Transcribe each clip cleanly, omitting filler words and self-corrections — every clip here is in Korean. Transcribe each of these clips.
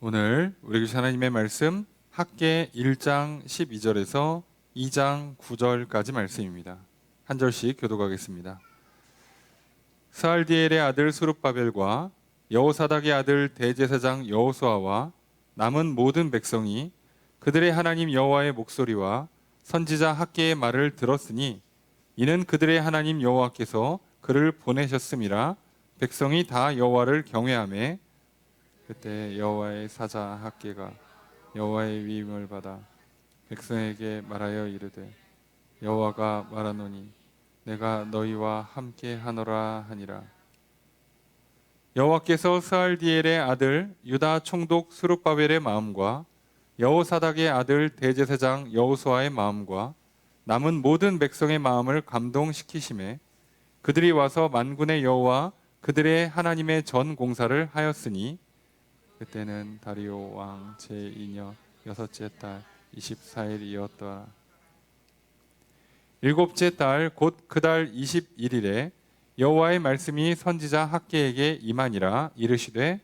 오늘 우리 교실 하나님의 말씀 학개 1장 12절에서 2장 9절까지 말씀입니다. 한 절씩 교독하겠습니다. 스알디엘의 아들 스룹바벨과 여호사닥의 아들 대제사장 여호수아와 남은 모든 백성이 그들의 하나님 여호와의 목소리와 선지자 학개의 말을 들었으니 이는 그들의 하나님 여호와께서 그를 보내셨음이라. 백성이 다 여호와를 경외하며 그때 여호와의 사자 학개가 여호와의 위임을 받아 백성에게 말하여 이르되 여호와가 말하노니 내가 너희와 함께 하노라 하니라. 여호와께서 스알디엘의 아들 유다 총독 스룹바벨의 마음과 여호사닥의 아들 대제사장 여호수아의 마음과 남은 모든 백성의 마음을 감동시키심에 그들이 와서 만군의 여호와 그들의 하나님의 전 공사를 하였으니 그때는 다리오 왕 제2년 여섯째 달 24일이었더라. 일곱째 달 곧 그 달 21일에 여호와의 말씀이 선지자 학개에게 임하니라. 이르시되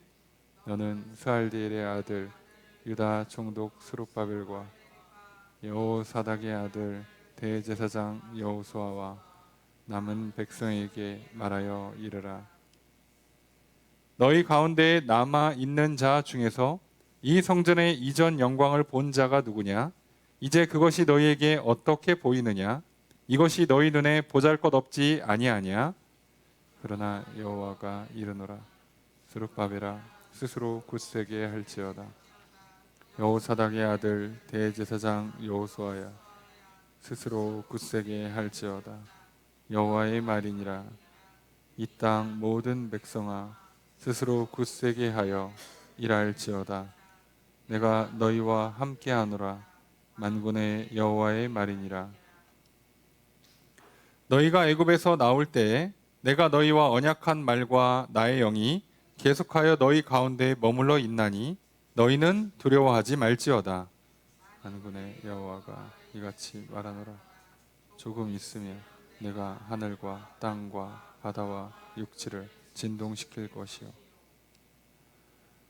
너는 스알디엘의 아들 유다 총독 스룹바벨과 여호사닥의 아들 대제사장 여호수아와 남은 백성에게 말하여 이르라. 너희 가운데에 남아 있는 자 중에서 이 성전의 이전 영광을 본 자가 누구냐? 이제 그것이 너희에게 어떻게 보이느냐? 이것이 너희 눈에 보잘것없지 아니하냐? 그러나 여호와가 이르노라. 스룹바벨아 스스로 굳세게 할지어다. 여호사닥의 아들 대제사장 여호수아야 스스로 굳세게 할지어다. 여호와의 말이니라. 이 땅 모든 백성아 스스로 굳세게 하여 일할지어다. 내가 너희와 함께하노라. 만군의 여호와의 말이니라. 너희가 애굽에서 나올 때에 내가 너희와 언약한 말과 나의 영이 계속하여 너희 가운데 머물러 있나니 너희는 두려워하지 말지어다. 만군의 여호와가 이같이 말하노라. 조금 있으면 내가 하늘과 땅과 바다와 육지를 진동시킬 것이요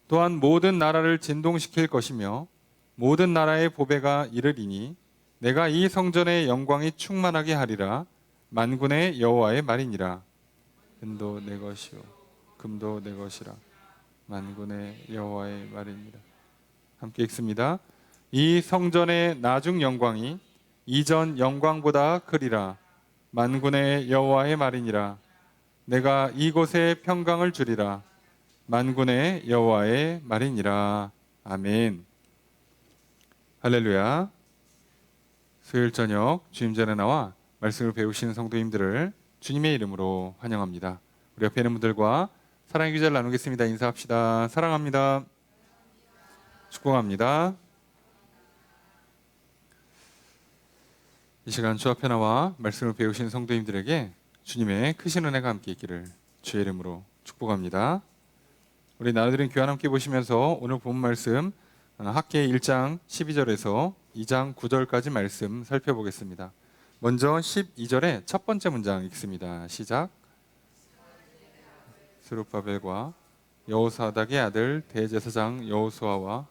또한 모든 나라를 진동시킬 것이며 모든 나라의 보배가 이르리니 내가 이 성전의 영광이 충만하게 하리라. 만군의 여호와의 말이니라. 은도 내 것이요 금도 내 것이라. 만군의 여호와의 말이니라. 함께 읽습니다. 이 성전의 나중 영광이 이전 영광보다 크리라. 만군의 여호와의 말이니라. 내가 이곳에 평강을 주리라. 만군의 여호와의 말이니라. 아멘. 할렐루야. 수요일 저녁 주임전에 나와 말씀을 배우시는 성도님들을 주님의 이름으로 환영합니다. 우리 옆에 있는 분들과 사랑의 기도를 나누겠습니다. 인사합시다. 사랑합니다. 축복합니다. 이 시간 주 앞에 나와 말씀을 배우시는 성도님들에게 주님의 크신 은혜가 함께 있기를 주의 이름으로 축복합니다. 우리 나눠드린 교환 함께 보시면서 오늘 본 말씀 학개 1장 12절에서 2장 9절까지 말씀 살펴보겠습니다. 먼저 12절의 첫 번째 문장 읽습니다. 시작. 스룹바벨과 여호사닥의 아들 대제사장 여호수아와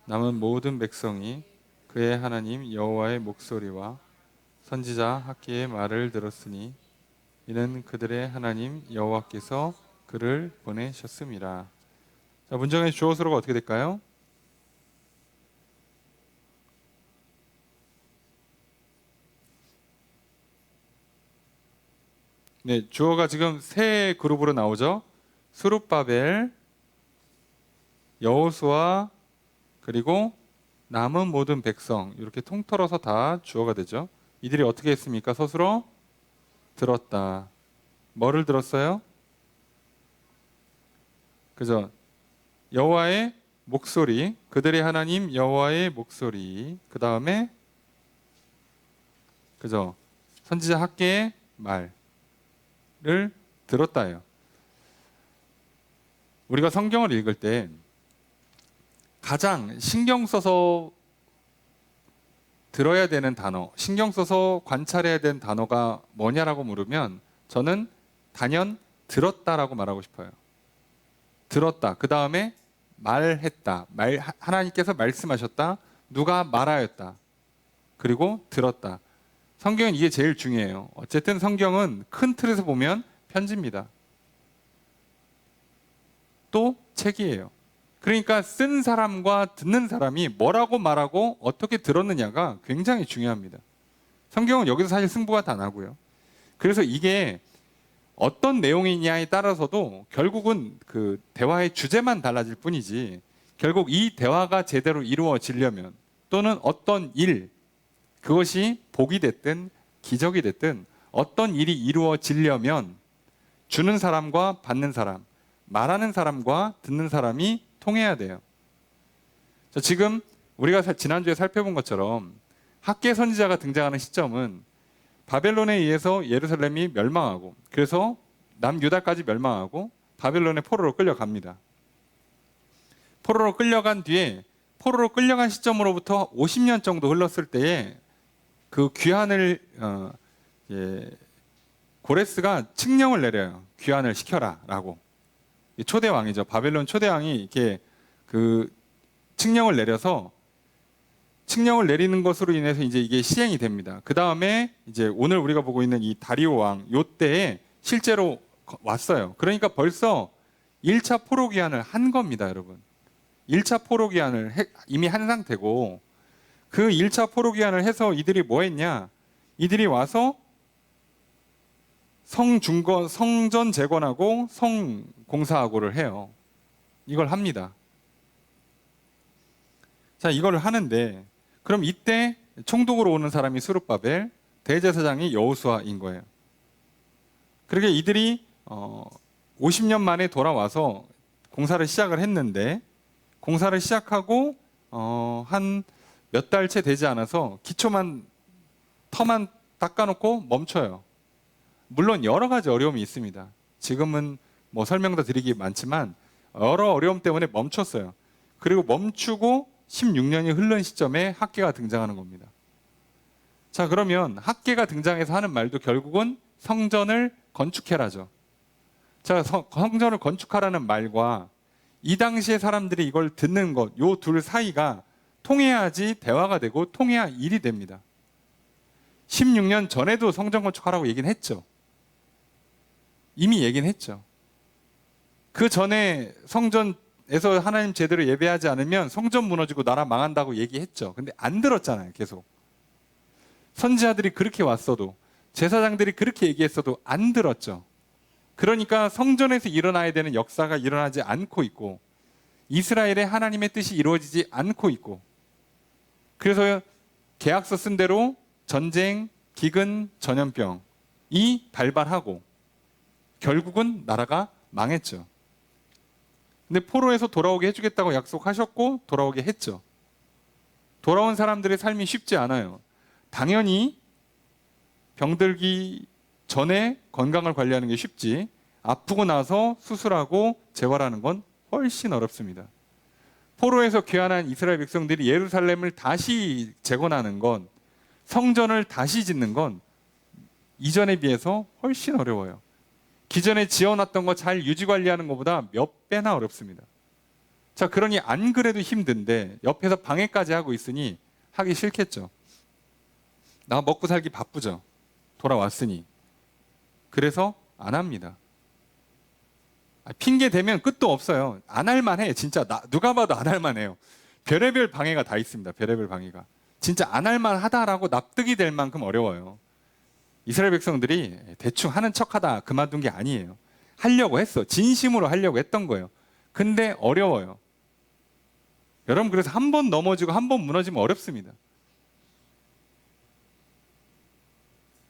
남은 모든 백성이 그의 하나님 여호와의 목소리와 선지자 학개의 말을 들었으니 이는 그들의 하나님 여호와께서 그를 보내셨음이라. 자, 문장의 주어 서로가 어떻게 될까요? 네, 주어가 지금 세 그룹으로 나오죠. 스룹바벨, 여호수아, 그리고 남은 모든 백성, 이렇게 통틀어서 다 주어가 되죠. 이들이 어떻게 했습니까? 스스로 들었다. 뭐를 들었어요? 그죠? 여호와의 목소리, 그들의 하나님 여호와의 목소리. 그 다음에 그죠? 선지자 학개의 말을 들었다예요. 우리가 성경을 읽을 때 가장 신경 써서 들어야 되는 단어, 신경 써서 관찰해야 되는 단어가 뭐냐라고 물으면 저는 단연 들었다라고 말하고 싶어요. 들었다. 그 다음에 말했다. 하나님께서 말씀하셨다. 누가 말하였다. 그리고 들었다. 성경은 이게 제일 중요해요. 어쨌든 성경은 큰 틀에서 보면 편지입니다. 또 책이에요. 그러니까 쓴 사람과 듣는 사람이 뭐라고 말하고 어떻게 들었느냐가 굉장히 중요합니다. 성경은 여기서 사실 승부가 다 나고요. 그래서 이게 어떤 내용이냐에 따라서도 결국은 그 대화의 주제만 달라질 뿐이지, 결국 이 대화가 제대로 이루어지려면, 또는 어떤 일, 그것이 복이 됐든 기적이 됐든 어떤 일이 이루어지려면 주는 사람과 받는 사람, 말하는 사람과 듣는 사람이 통해야 돼요. 지금 우리가 지난주에 살펴본 것처럼 학개 선지자가 등장하는 시점은 바벨론에 의해서 예루살렘이 멸망하고, 그래서 남유다까지 멸망하고 바벨론의 포로로 끌려갑니다. 포로로 끌려간 뒤에, 포로로 끌려간 시점으로부터 50년 정도 흘렀을 때에 그 귀환을 고레스가 칙령을 내려요. 귀환을 시켜라라고. 초대 왕이죠. 바벨론 초대 왕이 이렇게 그 칙령을 내려서, 칙령을 내리는 것으로 인해서 이제 이게 시행이 됩니다. 그 다음에 이제 오늘 우리가 보고 있는 이 다리오 왕, 요 때에 실제로 왔어요. 그러니까 벌써 1차 포로 귀환을 한 겁니다, 여러분. 1차 포로 귀환을 이미 한 상태고, 그 1차 포로 귀환을 해서 이들이 뭐 했냐? 이들이 와서 성전 재건하고 성 공사하고를 해요. 이걸 합니다. 자, 이걸 하는데, 그럼 이때 총독으로 오는 사람이 스룹바벨, 대제사장이 여호수아인 거예요. 그러게 이들이 50년 만에 돌아와서 공사를 시작을 했는데, 공사를 시작하고 한 몇 달 채 되지 않아서 터만 닦아놓고 멈춰요. 물론 여러 가지 어려움이 있습니다. 지금은 뭐 설명도 드리기 많지만 여러 어려움 때문에 멈췄어요. 그리고 멈추고 16년이 흐른 시점에 학개가 등장하는 겁니다. 자, 그러면 학개가 등장해서 하는 말도 결국은 성전을 건축해라죠. 자, 성전을 건축하라는 말과 이 당시에 사람들이 이걸 듣는 것, 요 둘 사이가 통해야지 대화가 되고 통해야 일이 됩니다. 16년 전에도 성전 건축하라고 얘기는 했죠. 이미 얘기는 했죠. 그 전에 성전에서 하나님 제대로 예배하지 않으면 성전 무너지고 나라 망한다고 얘기했죠. 근데 안 들었잖아요, 계속. 선지자들이 그렇게 왔어도, 제사장들이 그렇게 얘기했어도 안 들었죠. 그러니까 성전에서 일어나야 되는 역사가 일어나지 않고 있고, 이스라엘의 하나님의 뜻이 이루어지지 않고 있고, 그래서 계약서 쓴 대로 전쟁, 기근, 전염병이 발발하고 결국은 나라가 망했죠. 근데 포로에서 돌아오게 해주겠다고 약속하셨고 돌아오게 했죠. 돌아온 사람들의 삶이 쉽지 않아요. 당연히 병들기 전에 건강을 관리하는 게 쉽지, 아프고 나서 수술하고 재활하는 건 훨씬 어렵습니다. 포로에서 귀환한 이스라엘 백성들이 예루살렘을 다시 재건하는 건, 성전을 다시 짓는 건 이전에 비해서 훨씬 어려워요. 기존에 지어놨던 거 잘 유지 관리하는 것보다 몇 배나 어렵습니다. 자, 그러니 안 그래도 힘든데 옆에서 방해까지 하고 있으니 하기 싫겠죠. 나 먹고 살기 바쁘죠. 돌아왔으니. 그래서 안 합니다. 핑계 대면 끝도 없어요. 안 할만해. 진짜 누가 봐도 안 할만해요. 별의별 방해가 다 있습니다. 별의별 방해가. 진짜 안 할만하다라고 납득이 될 만큼 어려워요. 이스라엘 백성들이 대충 하는 척하다 그만둔 게 아니에요. 하려고 했어. 진심으로 하려고 했던 거예요. 근데 어려워요. 여러분, 그래서 한 번 넘어지고 한 번 무너지면 어렵습니다.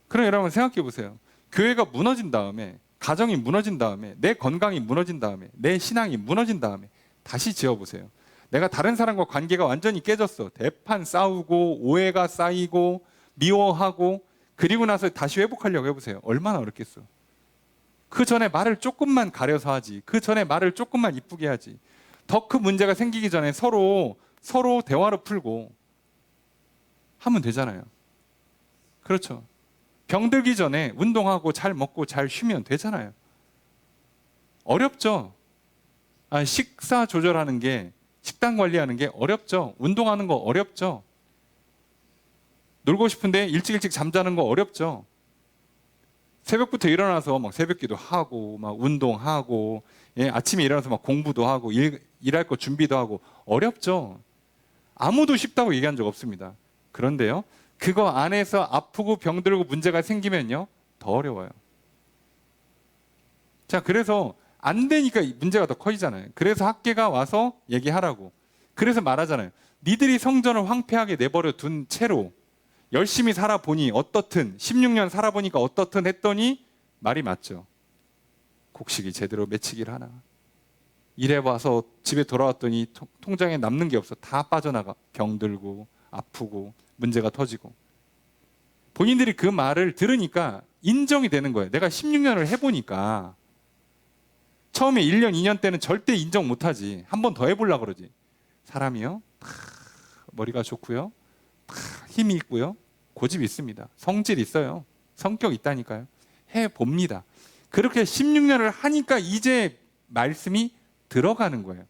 그럼 여러분 생각해 보세요. 교회가 무너진 다음에, 가정이 무너진 다음에, 내 건강이 무너진 다음에, 내 신앙이 무너진 다음에 다시 지어보세요. 내가 다른 사람과 관계가 완전히 깨졌어. 대판 싸우고 오해가 쌓이고 미워하고, 그리고 나서 다시 회복하려고 해보세요. 얼마나 어렵겠어. 그 전에 말을 조금만 가려서 하지, 그 전에 말을 조금만 이쁘게 하지, 더 큰 문제가 생기기 전에 서로 대화로 풀고 하면 되잖아요. 그렇죠. 병들기 전에 운동하고 잘 먹고 잘 쉬면 되잖아요. 어렵죠. 식사 조절하는 게, 식단 관리하는 게 어렵죠. 운동하는 거 어렵죠. 놀고 싶은데 일찍 잠자는 거 어렵죠. 새벽부터 일어나서 막 새벽기도 하고 막 운동하고, 예, 아침에 일어나서 막 공부도 하고 일할 거 준비도 하고 어렵죠. 아무도 쉽다고 얘기한 적 없습니다. 그런데요, 그거 안에서 아프고 병들고 문제가 생기면요, 더 어려워요. 자, 그래서 안 되니까 문제가 더 커지잖아요. 그래서 학계가 와서 얘기하라고. 그래서 말하잖아요. 니들이 성전을 황폐하게 내버려 둔 채로 열심히 살아보니 어떻든, 16년 살아보니까 어떻든 했더니 말이 맞죠. 곡식이 제대로 맺히길 하나. 일해봐서 집에 돌아왔더니 통장에 남는 게 없어. 다 빠져나가. 병들고 아프고 문제가 터지고. 본인들이 그 말을 들으니까 인정이 되는 거예요. 내가 16년을 해보니까. 처음에 1년, 2년 때는 절대 인정 못하지. 한 번 더 해보려고 그러지. 사람이요, 머리가 좋고요, 힘이 있고요, 고집이 있습니다. 성질 있어요. 성격 있다니까요. 해봅니다. 그렇게 16년을 하니까 이제 말씀이 들어가는 거예요.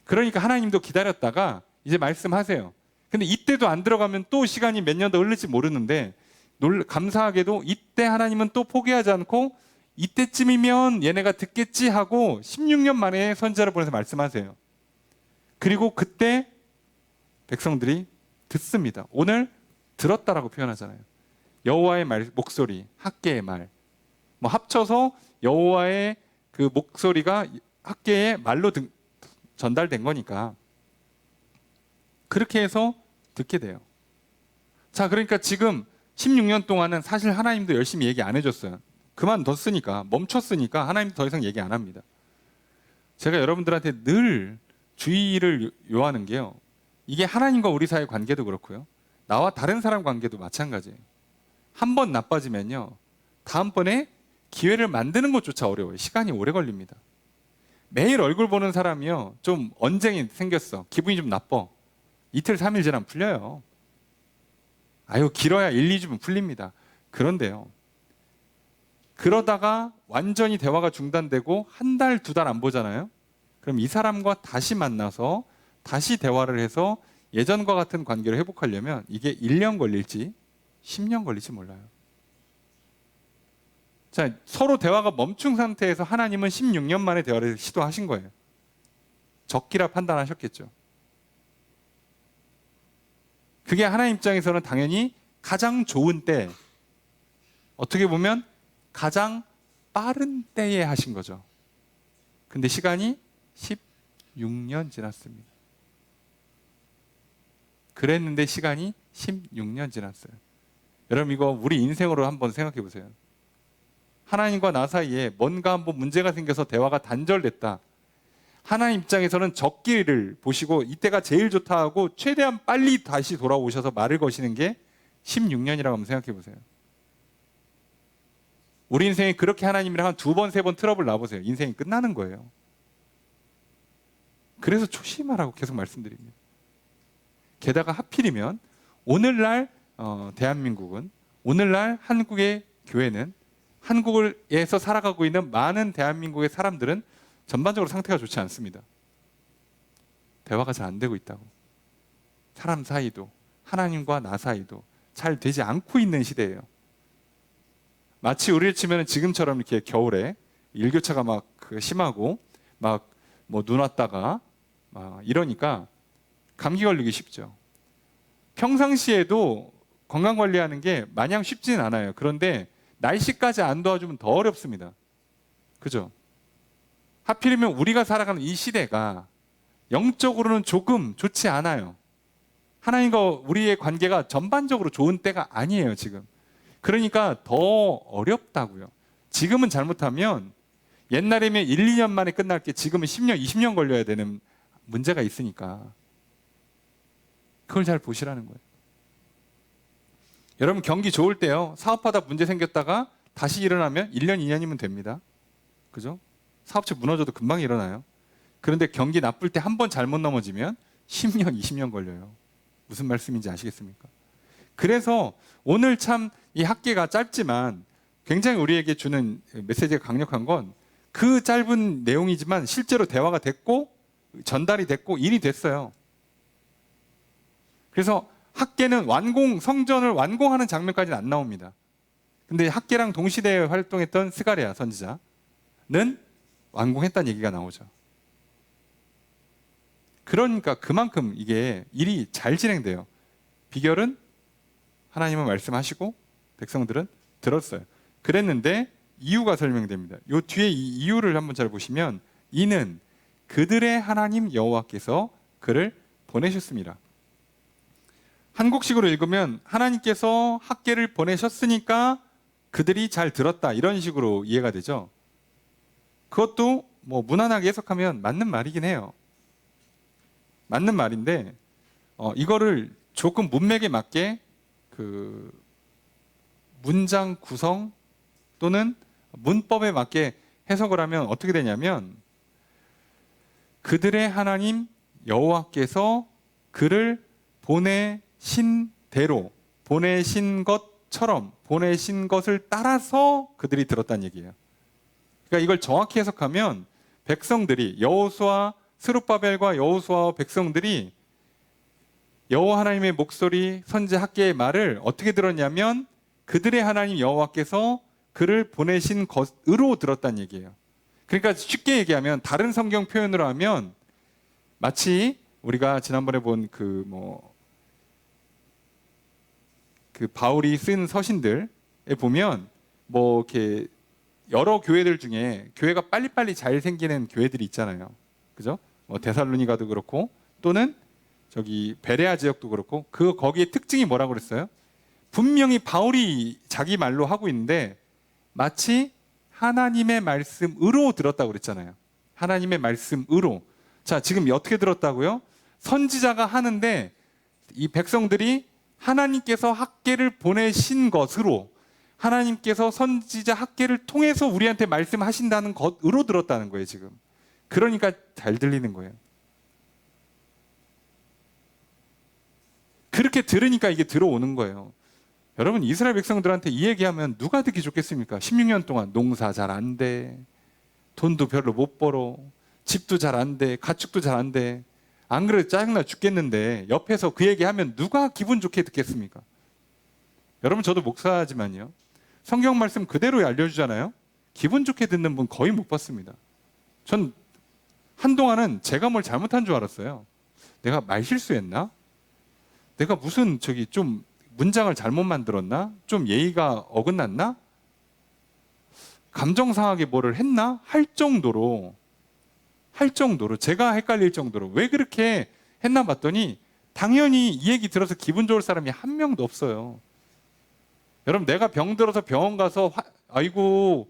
그러니까 하나님도 기다렸다가 이제 말씀하세요. 근데 이때도 안 들어가면 또 시간이 몇 년 더 흐를지 모르는데, 감사하게도 이때 하나님은 또 포기하지 않고 이때쯤이면 얘네가 듣겠지 하고 16년 만에 선지자를 보내서 말씀하세요. 그리고 그때 백성들이 듣습니다. 오늘 들었다라고 표현하잖아요. 여호와의 목소리, 학개의 말, 뭐 합쳐서 여호와의 그 목소리가 학개의 말로 전달된 거니까 그렇게 해서 듣게 돼요. 자, 그러니까 지금 16년 동안은 사실 하나님도 열심히 얘기 안 해줬어요. 그만뒀으니까, 멈췄으니까 하나님도 더 이상 얘기 안 합니다. 제가 여러분들한테 늘 주의를 요하는 게요, 이게 하나님과 우리 사이의 관계도 그렇고요, 나와 다른 사람 관계도 마찬가지예요. 한 번 나빠지면요, 다음번에 기회를 만드는 것조차 어려워요. 시간이 오래 걸립니다. 매일 얼굴 보는 사람이요, 좀 언쟁이 생겼어. 기분이 좀 나빠. 이틀, 3일 지나면 풀려요. 아유, 길어야 1, 2주면 풀립니다. 그런데요, 그러다가 완전히 대화가 중단되고 한 달, 2달 안 보잖아요. 그럼 이 사람과 다시 만나서 다시 대화를 해서 예전과 같은 관계를 회복하려면 이게 1년 걸릴지 10년 걸릴지 몰라요. 자, 서로 대화가 멈춘 상태에서 하나님은 16년 만에 대화를 시도하신 거예요. 적기라 판단하셨겠죠. 그게 하나님 입장에서는 당연히 가장 좋은 때, 어떻게 보면 가장 빠른 때에 하신 거죠. 근데 시간이 16년 지났습니다. 그랬는데 시간이 16년 지났어요. 여러분, 이거 우리 인생으로 한번 생각해 보세요. 하나님과 나 사이에 뭔가 한번 문제가 생겨서 대화가 단절됐다. 하나님 입장에서는 적기를 보시고 이때가 제일 좋다 하고 최대한 빨리 다시 돌아오셔서 말을 거시는 게 16년이라고 한번 생각해 보세요. 우리 인생에 그렇게 하나님이랑 한 2번, 3번 트러블 나보세요. 인생이 끝나는 거예요. 그래서 조심하라고 계속 말씀드립니다. 게다가 하필이면 오늘날 대한민국은, 오늘날 한국의 교회는, 한국에서 살아가고 있는 많은 대한민국의 사람들은 전반적으로 상태가 좋지 않습니다. 대화가 잘 안 되고 있다고. 사람 사이도, 하나님과 나 사이도 잘 되지 않고 있는 시대예요. 마치 우리를 치면 지금처럼 이렇게 겨울에 일교차가 막 심하고 막 뭐 눈 왔다가 막 이러니까 감기 걸리기 쉽죠. 평상시에도 건강 관리하는 게 마냥 쉽진 않아요. 그런데 날씨까지 안 도와주면 더 어렵습니다. 그죠? 하필이면 우리가 살아가는 이 시대가 영적으로는 조금 좋지 않아요. 하나님과 우리의 관계가 전반적으로 좋은 때가 아니에요, 지금. 그러니까 더 어렵다고요. 지금은 잘못하면 옛날이면 1, 2년 만에 끝날 게 지금은 10년, 20년 걸려야 되는 문제가 있으니까 그걸 잘 보시라는 거예요. 여러분, 경기 좋을 때요, 사업하다 문제 생겼다가 다시 일어나면 1년, 2년이면 됩니다. 그죠? 사업체 무너져도 금방 일어나요. 그런데 경기 나쁠 때 한 번 잘못 넘어지면 10년, 20년 걸려요. 무슨 말씀인지 아시겠습니까? 그래서 오늘 참 이 학계가 짧지만 굉장히 우리에게 주는 메시지가 강력한 건, 그 짧은 내용이지만 실제로 대화가 됐고 전달이 됐고 일이 됐어요. 그래서 학계는 성전을 완공하는 장면까지는 안 나옵니다. 근데 학계랑 동시대에 활동했던 스가랴 선지자는 완공했다는 얘기가 나오죠. 그러니까 그만큼 이게 일이 잘 진행돼요. 비결은 하나님은 말씀하시고 백성들은 들었어요. 그랬는데 이유가 설명됩니다. 요 뒤에 이 이유를 한번 잘 보시면 이는 그들의 하나님 여호와께서 그를 보내셨습니다. 한국식으로 읽으면 하나님께서 학계를 보내셨으니까 그들이 잘 들었다 이런 식으로 이해가 되죠. 그것도 뭐 무난하게 해석하면 맞는 말이긴 해요. 맞는 말인데 이거를 조금 문맥에 맞게 그 문장 구성 또는 문법에 맞게 해석을 하면 어떻게 되냐면 그들의 하나님 여호와께서 그를 보내신 대로 보내신 것처럼 보내신 것을 따라서 그들이 들었다는 얘기예요. 그러니까 이걸 정확히 해석하면 백성들이 여호수아 스룹바벨과 여호수아와 백성들이 여호와 하나님의 목소리 선지 학계의 말을 어떻게 들었냐면 그들의 하나님 여호와께서 그를 보내신 것으로 들었다는 얘기예요. 그러니까 쉽게 얘기하면 다른 성경 표현으로 하면 마치 우리가 지난번에 본 그 바울이 쓴 서신들에 보면 뭐 이렇게 여러 교회들 중에 교회가 빨리빨리 잘 생기는 교회들이 있잖아요. 그죠? 뭐 데살로니가도 그렇고 또는 저기 베레아 지역도 그렇고 거기에 특징이 뭐라고 그랬어요? 분명히 바울이 자기 말로 하고 있는데 마치 하나님의 말씀으로 들었다고 그랬잖아요. 하나님의 말씀으로. 자, 지금 어떻게 들었다고요? 선지자가 하는데 이 백성들이 하나님께서 학계를 보내신 것으로 하나님께서 선지자 학계를 통해서 우리한테 말씀하신다는 것으로 들었다는 거예요, 지금. 그러니까 잘 들리는 거예요. 그렇게 들으니까 이게 들어오는 거예요. 여러분, 이스라엘 백성들한테 이 얘기하면 누가 듣기 좋겠습니까? 16년 동안 농사 잘 안 돼. 돈도 별로 못 벌어. 집도 잘 안 돼. 가축도 잘 안 돼. 안 그래도 짜증나 죽겠는데 옆에서 그 얘기하면 누가 기분 좋게 듣겠습니까? 여러분, 저도 목사지만요. 성경 말씀 그대로 알려주잖아요. 기분 좋게 듣는 분 거의 못 봤습니다. 전 한동안은 제가 뭘 잘못한 줄 알았어요. 내가 말 실수했나? 내가 무슨 좀 문장을 잘못 만들었나? 좀 예의가 어긋났나? 감정 상하게 뭐를 했나? 할 정도로 제가 헷갈릴 정도로 왜 그렇게 했나 봤더니 당연히 이 얘기 들어서 기분 좋을 사람이 한 명도 없어요. 여러분, 내가 병 들어서 병원 가서 아이고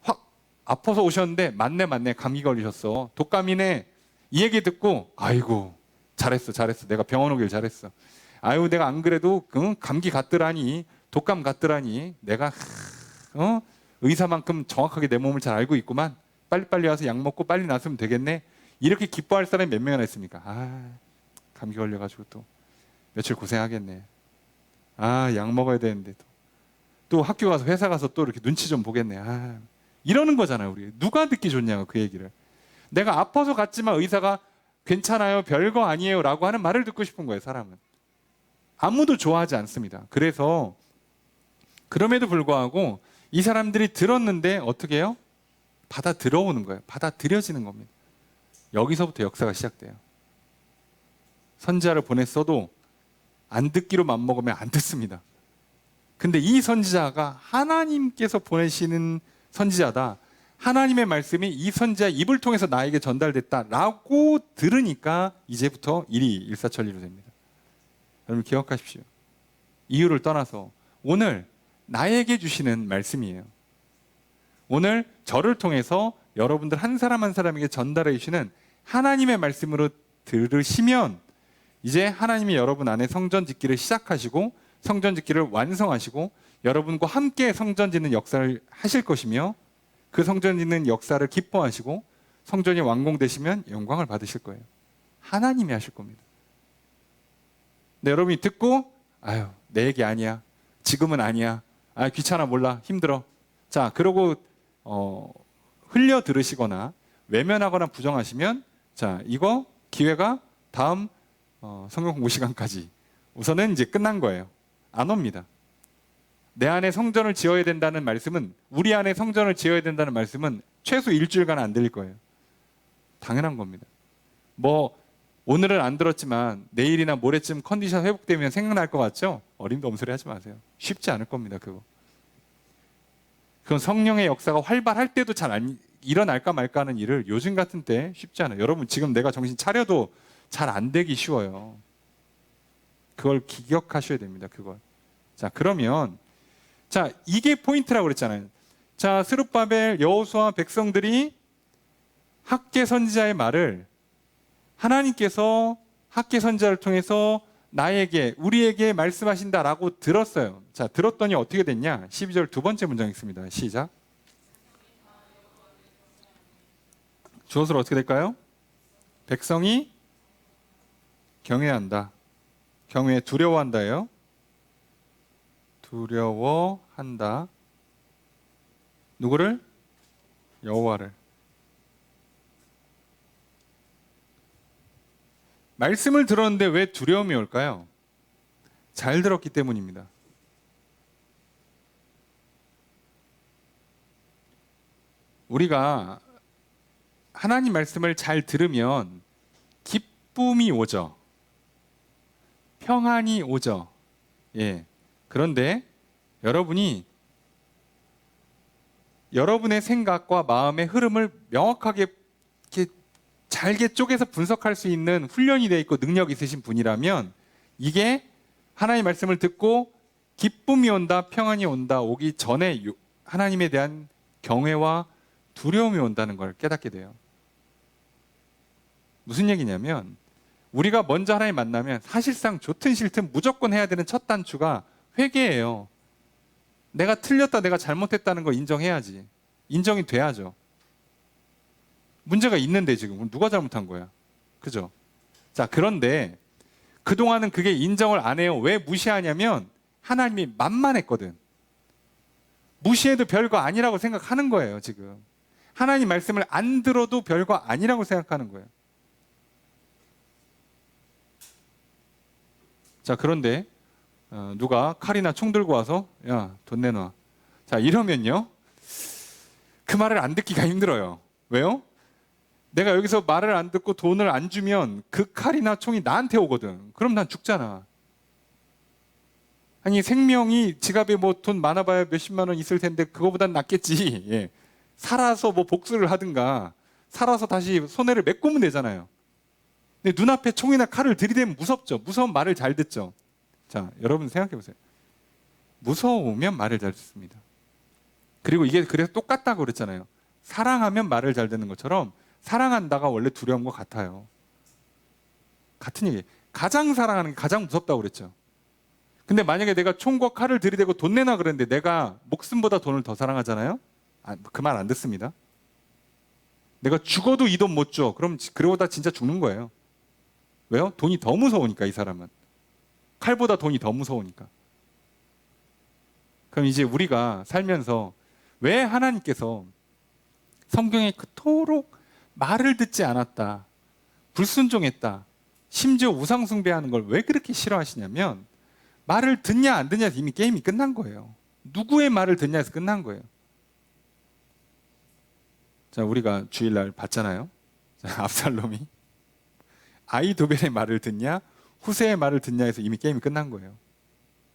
확 아파서 오셨는데 맞네 감기 걸리셨어. 독감이네. 이 얘기 듣고 아이고 잘했어 내가 병원 오길 잘했어. 아유 내가 안 그래도 감기 같더라니 독감 같더라니 내가 의사만큼 정확하게 내 몸을 잘 알고 있구만. 빨리빨리 와서 약 먹고 빨리 나으면 되겠네. 이렇게 기뻐할 사람이 몇 명이나 있습니까? 감기 걸려가지고 또 며칠 고생하겠네. 약 먹어야 되는데 또 학교 가서 회사 가서 또 이렇게 눈치 좀 보겠네. 이러는 거잖아요. 우리 누가 듣기 좋냐고 그 얘기를. 내가 아파서 갔지만 의사가 괜찮아요 별거 아니에요 라고 하는 말을 듣고 싶은 거예요. 사람은 아무도 좋아하지 않습니다. 그래서 그럼에도 불구하고 이 사람들이 들었는데 어떻게 해요? 받아 들어오는 거예요. 받아들여지는 겁니다. 여기서부터 역사가 시작돼요. 선지자를 보냈어도 안 듣기로 맘먹으면 안 듣습니다. 근데 이 선지자가 하나님께서 보내시는 선지자다. 하나님의 말씀이 이 선지자의 입을 통해서 나에게 전달됐다라고 들으니까 이제부터 일이 일사천리로 됩니다. 여러분 기억하십시오. 이유를 떠나서 오늘 나에게 주시는 말씀이에요. 오늘 저를 통해서 여러분들 한 사람 한 사람에게 전달해 주시는 하나님의 말씀으로 들으시면 이제 하나님이 여러분 안에 성전 짓기를 시작하시고 성전 짓기를 완성하시고 여러분과 함께 성전 짓는 역사를 하실 것이며 그 성전 짓는 역사를 기뻐하시고 성전이 완공되시면 영광을 받으실 거예요. 하나님이 하실 겁니다. 근데 여러분이 듣고 내 얘기 아니야. 지금은 아니야. 귀찮아 몰라. 힘들어. 자, 그러고 흘려 들으시거나 외면하거나 부정하시면 자, 이거 기회가 다음 성경 공부 시간까지 우선은 이제 끝난 거예요. 안 옵니다. 내 안에 성전을 지어야 된다는 말씀은, 우리 안에 성전을 지어야 된다는 말씀은 최소 일주일간 안 들릴 거예요. 당연한 겁니다. 뭐 오늘은 안 들었지만 내일이나 모레쯤 컨디션 회복되면 생각날 것 같죠? 어림도 엄소리 하지 마세요. 쉽지 않을 겁니다. 그건 성령의 역사가 활발할 때도 잘 안 일어날까 말까 하는 일을 요즘 같은 때 쉽지 않아요. 여러분 지금 내가 정신 차려도 잘 안 되기 쉬워요. 그걸 기억하셔야 됩니다. 그걸. 자, 그러면 자, 이게 포인트라고 그랬잖아요. 자, 스룹바벨, 여호수아 백성들이 학개 선지자의 말을 하나님께서 학개 선지자를 통해서 나에게, 우리에게 말씀하신다라고 들었어요. 자, 들었더니 어떻게 됐냐? 12절 두 번째 문장 읽습니다. 시작. 주어서 어떻게 될까요? 백성이 경외한다. 경외, 두려워한다예요. 두려워한다. 누구를? 여호와를. 말씀을 들었는데 왜 두려움이 올까요? 잘 들었기 때문입니다. 우리가 하나님 말씀을 잘 들으면 기쁨이 오죠. 평안이 오죠. 예. 그런데 여러분이 여러분의 생각과 마음의 흐름을 명확하게 이렇게 잘게 쪼개서 분석할 수 있는 훈련이 되어 있고 능력이 있으신 분이라면 이게 하나님의 말씀을 듣고 기쁨이 온다, 평안이 온다, 오기 전에 하나님에 대한 경외와 두려움이 온다는 걸 깨닫게 돼요. 무슨 얘기냐면 우리가 먼저 하나님 만나면 사실상 좋든 싫든 무조건 해야 되는 첫 단추가 회개예요. 내가 틀렸다, 내가 잘못했다는 거 인정해야지. 인정이 돼야죠. 문제가 있는데 지금 누가 잘못한 거야? 그죠? 자, 그런데 그동안은 그게 인정을 안 해요. 왜 무시하냐면 하나님이 만만했거든. 무시해도 별거 아니라고 생각하는 거예요, 지금. 하나님 말씀을 안 들어도 별거 아니라고 생각하는 거예요. 자, 그런데 누가 칼이나 총 들고 와서 야, 돈 내놔. 자, 이러면요. 그 말을 안 듣기가 힘들어요. 왜요? 내가 여기서 말을 안 듣고 돈을 안 주면 그 칼이나 총이 나한테 오거든. 그럼 난 죽잖아. 아니, 생명이 지갑에 뭐 돈 많아봐야 몇십만 원 있을 텐데 그거보단 낫겠지. 예. 살아서 뭐 복수를 하든가 살아서 다시 손해를 메꾸면 되잖아요. 근데 눈앞에 총이나 칼을 들이대면 무섭죠. 무서운 말을 잘 듣죠. 자, 여러분 생각해 보세요. 무서우면 말을 잘 듣습니다. 그리고 이게 그래서 똑같다고 그랬잖아요. 사랑하면 말을 잘 듣는 것처럼 사랑한다가 원래 두려움과 같아요. 같은 얘기. 가장 사랑하는 게 가장 무섭다고 그랬죠. 근데 만약에 내가 총과 칼을 들이대고 돈 내놔 그랬는데 내가 목숨보다 돈을 더 사랑하잖아요. 그 말 안 듣습니다. 내가 죽어도 이 돈 못 줘. 그럼 그러다 진짜 죽는 거예요. 왜요? 돈이 더 무서우니까, 이 사람은. 칼보다 돈이 더 무서우니까. 그럼 이제 우리가 살면서 왜 하나님께서 성경에 그토록 말을 듣지 않았다, 불순종했다, 심지어 우상숭배하는 걸 왜 그렇게 싫어하시냐면 말을 듣냐 안 듣냐에서 이미 게임이 끝난 거예요. 누구의 말을 듣냐에서 끝난 거예요. 자, 우리가 주일날 봤잖아요. 자, 압살롬이 아히도벨의 말을 듣냐 후세의 말을 듣냐에서 이미 게임이 끝난 거예요.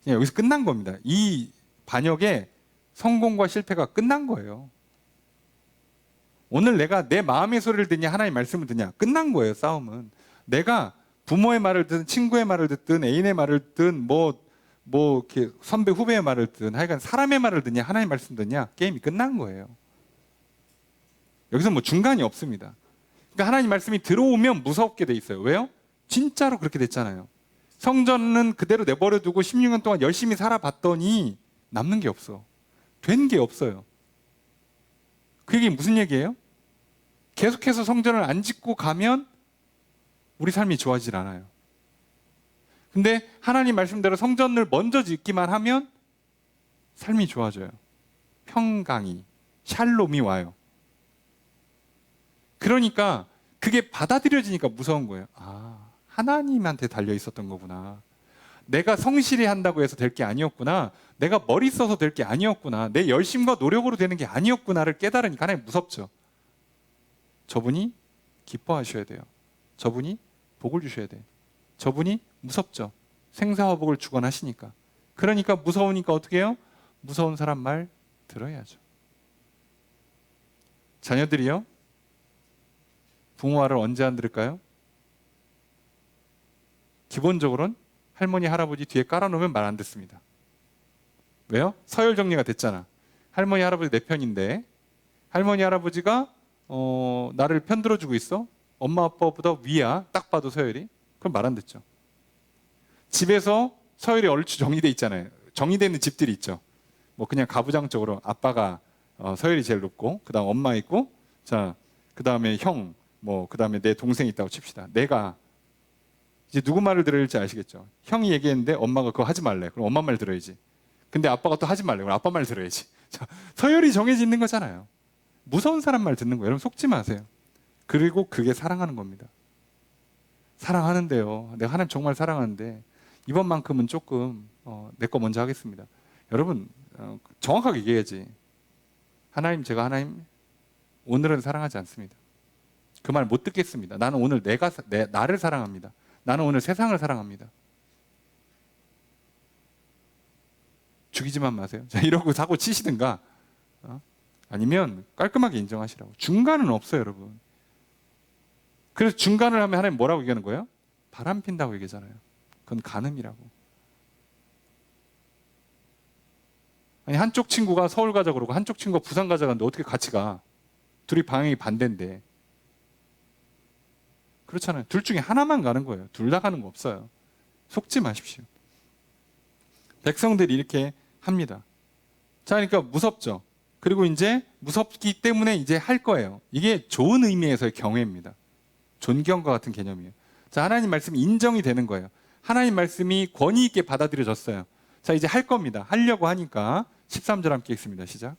그냥 여기서 끝난 겁니다. 이 반역의 성공과 실패가 끝난 거예요. 오늘 내가 내 마음의 소리를 듣냐 하나님의 말씀을 듣냐 끝난 거예요. 싸움은. 내가 부모의 말을 듣든 친구의 말을 듣든 애인의 말을 듣든 뭐 이렇게 선배 후배의 말을 듣든 하여간 사람의 말을 듣냐 하나님의 말씀 듣냐 게임이 끝난 거예요. 여기서 뭐 중간이 없습니다. 그러니까 하나님 말씀이 들어오면 무섭게 돼 있어요. 왜요? 진짜로 그렇게 됐잖아요. 성전은 그대로 내버려 두고 16년 동안 열심히 살아봤더니 남는 게 없어. 된 게 없어요. 그 얘기 무슨 얘기예요? 계속해서 성전을 안 짓고 가면 우리 삶이 좋아지질 않아요. 근데 하나님 말씀대로 성전을 먼저 짓기만 하면 삶이 좋아져요. 평강이, 샬롬이 와요. 그러니까 그게 받아들여지니까 무서운 거예요. 하나님한테 달려 있었던 거구나. 내가 성실히 한다고 해서 될 게 아니었구나. 내가 머리 써서 될 게 아니었구나. 내 열심과 노력으로 되는 게 아니었구나를 깨달으니까 하나님 무섭죠. 저분이 기뻐하셔야 돼요. 저분이 복을 주셔야 돼요. 저분이 무섭죠. 생사화복을 주관하시니까. 그러니까 무서우니까 어떻게 해요? 무서운 사람 말 들어야죠. 자녀들이요? 부모 말을 언제 안 들을까요? 기본적으로는 할머니, 할아버지 뒤에 깔아놓으면 말 안 듣습니다. 왜요? 서열 정리가 됐잖아. 할머니, 할아버지 내 편인데 할머니, 할아버지가 나를 편들어주고 있어. 엄마, 아빠보다 위야. 딱 봐도 서열이. 그럼 말 안 듣죠. 집에서 서열이 얼추 정리돼 있잖아요. 정리되어 있는 집들이 있죠. 뭐 그냥 가부장적으로 아빠가 서열이 제일 높고, 그 다음 엄마 있고, 자, 그 다음에 형, 뭐, 그 다음에 내 동생이 있다고 칩시다. 내가 이제 누구 말을 들어야 할지 아시겠죠? 형이 얘기했는데 엄마가 그거 하지 말래. 그럼 엄마 말 들어야지. 근데 아빠가 또 하지 말래. 그럼 아빠 말 들어야지. 자, 서열이 정해져 있는 거잖아요. 무서운 사람 말 듣는 거예요. 여러분 속지 마세요. 그리고 그게 사랑하는 겁니다. 사랑하는데요. 내가 하나님 정말 사랑하는데 이번만큼은 조금 내 거 먼저 하겠습니다. 여러분 정확하게 얘기해야지. 하나님, 제가 하나님 오늘은 사랑하지 않습니다. 그 말 못 듣겠습니다. 나는 오늘 나를 사랑합니다. 나는 오늘 세상을 사랑합니다. 죽이지만 마세요. 자, 이러고 사고 치시든가 아니면 깔끔하게 인정하시라고. 중간은 없어요, 여러분. 그래서 중간을 하면 하나님 뭐라고 얘기하는 거예요? 바람 핀다고 얘기하잖아요. 그건 간음이라고. 아니, 한쪽 친구가 서울 가자 그러고 한쪽 친구가 부산 가자 그러는데 어떻게 같이 가? 둘이 방향이 반대인데. 그렇잖아요. 둘 중에 하나만 가는 거예요. 둘 다 가는 거 없어요. 속지 마십시오. 백성들이 이렇게 합니다. 자, 그러니까 무섭죠. 그리고 이제 무섭기 때문에 이제 할 거예요. 이게 좋은 의미에서의 경외입니다. 존경과 같은 개념이에요. 자, 하나님 말씀이 인정이 되는 거예요. 하나님 말씀이 권위 있게 받아들여졌어요. 자, 이제 할 겁니다. 하려고 하니까 13절 함께 읽습니다. 시작.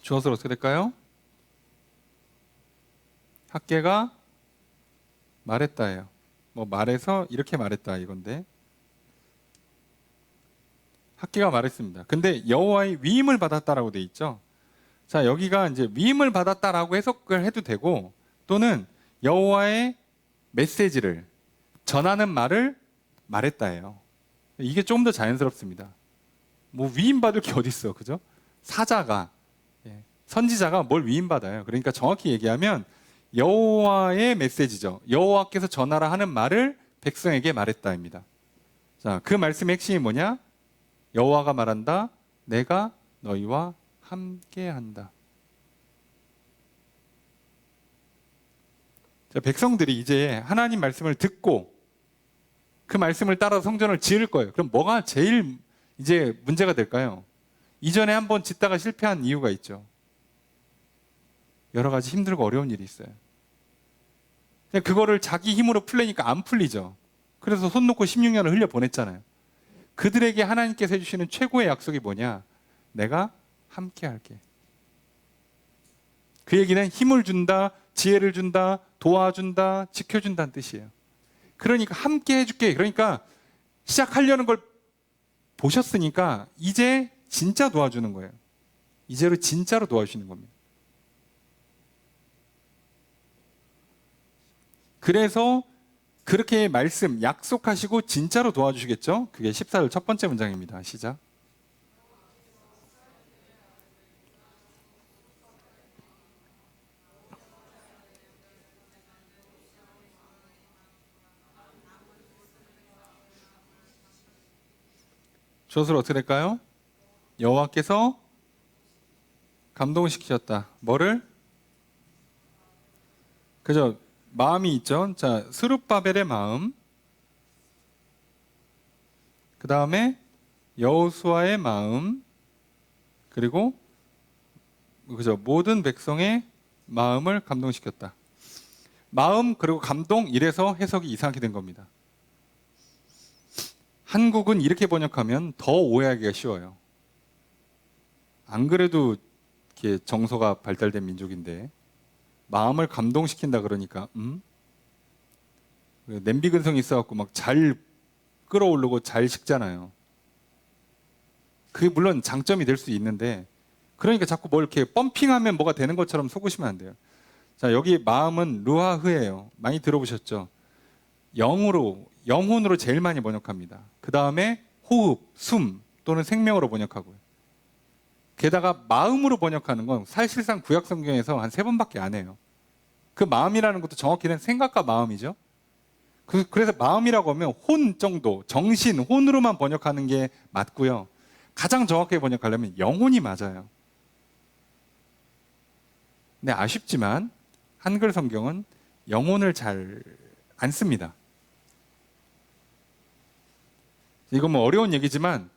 주어서 어떻게 될까요? 학계가 말했다예요. 뭐 말해서 이렇게 말했다 이건데, 학계가 말했습니다. 근데 여호와의 위임을 받았다라고 돼 있죠. 자, 여기가 이제 위임을 받았다라고 해석을 해도 되고, 또는 여호와의 메시지를 전하는 말을 말했다예요. 이게 조금 더 자연스럽습니다. 뭐 위임 받을 게 어디 있어, 그죠? 사자가, 선지자가 뭘 위임 받아요? 그러니까 정확히 얘기하면 여호와의 메시지죠. 여호와께서 전하라 하는 말을 백성에게 말했다입니다. 자, 그 말씀의 핵심이 뭐냐? 여호와가 말한다. 내가 너희와 함께한다. 자, 백성들이 이제 하나님 말씀을 듣고 그 말씀을 따라 성전을 지을 거예요. 그럼 뭐가 제일 이제 문제가 될까요? 이전에 한번 짓다가 실패한 이유가 있죠. 여러 가지 힘들고 어려운 일이 있어요. 그거를 자기 힘으로 풀려니까 안 풀리죠. 그래서 손 놓고 16년을 흘려 보냈잖아요. 그들에게 하나님께서 해주시는 최고의 약속이 뭐냐? 내가 함께 할게. 그 얘기는 힘을 준다, 지혜를 준다, 도와준다, 지켜준다는 뜻이에요. 그러니까 함께 해줄게. 그러니까 시작하려는 걸 보셨으니까 이제 진짜 도와주는 거예요. 이제로 진짜로 도와주시는 겁니다. 그래서 그렇게 말씀, 약속하시고 진짜로 도와주시겠죠? 그게 14절 첫 번째 문장입니다. 시작. 저수를 어떻게 될까요? 여호와께서 감동시키셨다. 뭐를? 그죠? 마음이 있죠. 자, 스룹바벨의 마음, 그 다음에 여호수아의 마음, 그리고 그죠? 모든 백성의 마음을 감동시켰다. 마음 그리고 감동 이래서 해석이 이상하게 된 겁니다. 한국은 이렇게 번역하면 더 오해하기가 쉬워요. 안 그래도 이렇게 정서가 발달된 민족인데 마음을 감동시킨다 그러니까 냄비 근성이 있어갖고 막 잘 끓어오르고 잘 식잖아요. 그게 물론 장점이 될 수 있는데 그러니까 자꾸 뭘 이렇게 펌핑하면 뭐가 되는 것처럼 속으시면 안 돼요. 자, 여기 마음은 루아흐예요. 많이 들어보셨죠? 영혼으로 제일 많이 번역합니다. 그 다음에 호흡, 숨 또는 생명으로 번역하고요. 게다가 마음으로 번역하는 건 사실상 구약 성경에서 한 3번밖에 안 해요. 그 마음이라는 것도 정확히는 생각과 마음이죠. 그래서 마음이라고 하면 혼 정도, 정신, 혼으로만 번역하는 게 맞고요. 가장 정확하게 번역하려면 영혼이 맞아요. 근데 아쉽지만 한글 성경은 영혼을 잘 안 씁니다. 이건 뭐 어려운 얘기지만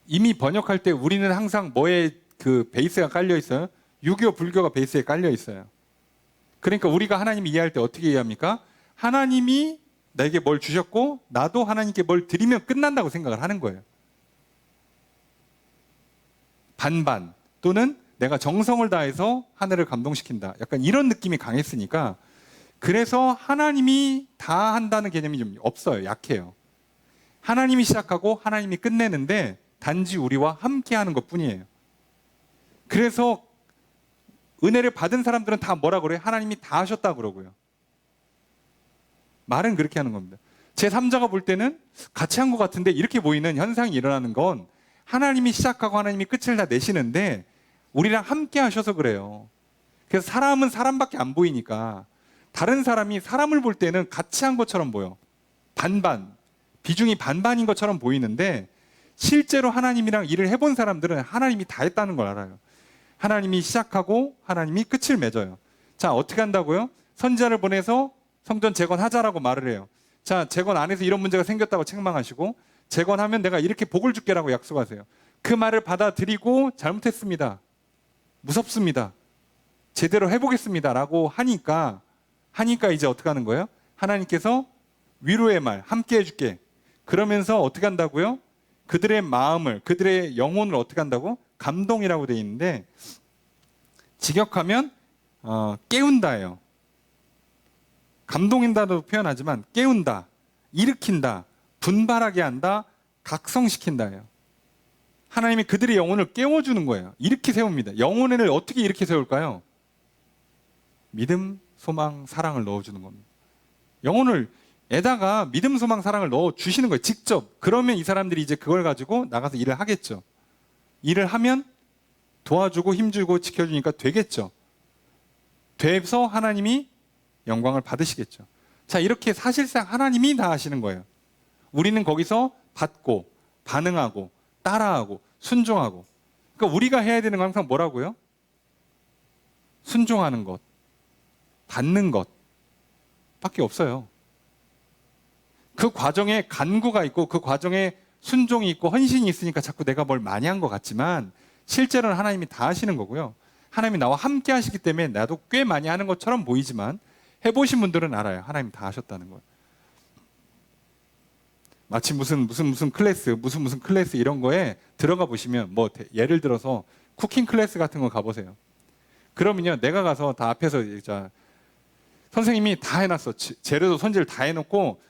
이미 번역할 때 우리는 항상 뭐에 그 베이스가 깔려 있어요? 유교 불교가 베이스에 깔려 있어요. 그러니까 우리가 하나님 이해할 때 어떻게 이해합니까? 하나님이 나에게 뭘 주셨고 나도 하나님께 뭘 드리면 끝난다고 생각을 하는 거예요. 반반 또는 내가 정성을 다해서 하늘을 감동시킨다. 약간 이런 느낌이 강했으니까 그래서 하나님이 다 한다는 개념이 좀 없어요. 약해요. 하나님이 시작하고 하나님이 끝내는데 단지 우리와 함께하는 것뿐이에요. 그래서 은혜를 받은 사람들은 다 뭐라 그래요? 하나님이 다 하셨다 그러고요. 말은 그렇게 하는 겁니다. 제3자가 볼 때는 같이 한 것 같은데 이렇게 보이는 현상이 일어나는 건 하나님이 시작하고 하나님이 끝을 다 내시는데 우리랑 함께 하셔서 그래요. 그래서 사람은 사람밖에 안 보이니까 다른 사람이 사람을 볼 때는 같이 한 것처럼 보여. 반반. 비중이 반반인 것처럼 보이는데 실제로 하나님이랑 일을 해본 사람들은 하나님이 다 했다는 걸 알아요. 하나님이 시작하고 하나님이 끝을 맺어요. 자, 어떻게 한다고요? 선지자를 보내서 성전 재건하자라고 말을 해요. 자, 재건 안 해서 이런 문제가 생겼다고 책망하시고 재건하면 내가 이렇게 복을 줄게라고 약속하세요. 그 말을 받아들이고 잘못했습니다. 무섭습니다. 제대로 해보겠습니다. 라고 하니까 이제 어떻게 하는 거예요? 하나님께서 위로의 말, 함께 해줄게. 그러면서 어떻게 한다고요? 그들의 마음을, 그들의 영혼을 어떻게 한다고? 감동이라고 되어 있는데 직역하면 깨운다예요. 감동인다도 표현하지만 깨운다, 일으킨다, 분발하게 한다, 각성시킨다예요. 하나님이 그들의 영혼을 깨워주는 거예요. 이렇게 세웁니다. 영혼을 어떻게 이렇게 세울까요? 믿음, 소망, 사랑을 넣어주는 겁니다. 영혼을 에다가 믿음, 소망, 사랑을 넣어주시는 거예요. 직접. 그러면 이 사람들이 이제 그걸 가지고 나가서 일을 하겠죠. 일을 하면 도와주고 힘주고 지켜주니까 되겠죠. 돼서 하나님이 영광을 받으시겠죠. 자, 이렇게 사실상 하나님이 다 하시는 거예요. 우리는 거기서 받고 반응하고 따라하고 순종하고. 그러니까 우리가 해야 되는 건 항상 뭐라고요? 순종하는 것, 받는 것 밖에 없어요. 그 과정에 간구가 있고 그 과정에 순종이 있고 헌신이 있으니까 자꾸 내가 뭘 많이 한 것 같지만 실제로는 하나님이 다 하시는 거고요. 하나님이 나와 함께 하시기 때문에 나도 꽤 많이 하는 것처럼 보이지만 해보신 분들은 알아요. 하나님 다 하셨다는 걸. 마치 무슨 클래스, 무슨 클래스 이런 거에 들어가 보시면 뭐 예를 들어서 쿠킹 클래스 같은 거 가보세요. 그러면요, 내가 가서 다 앞에서 선생님이 다 해놨어. 재료도 손질 다 해놓고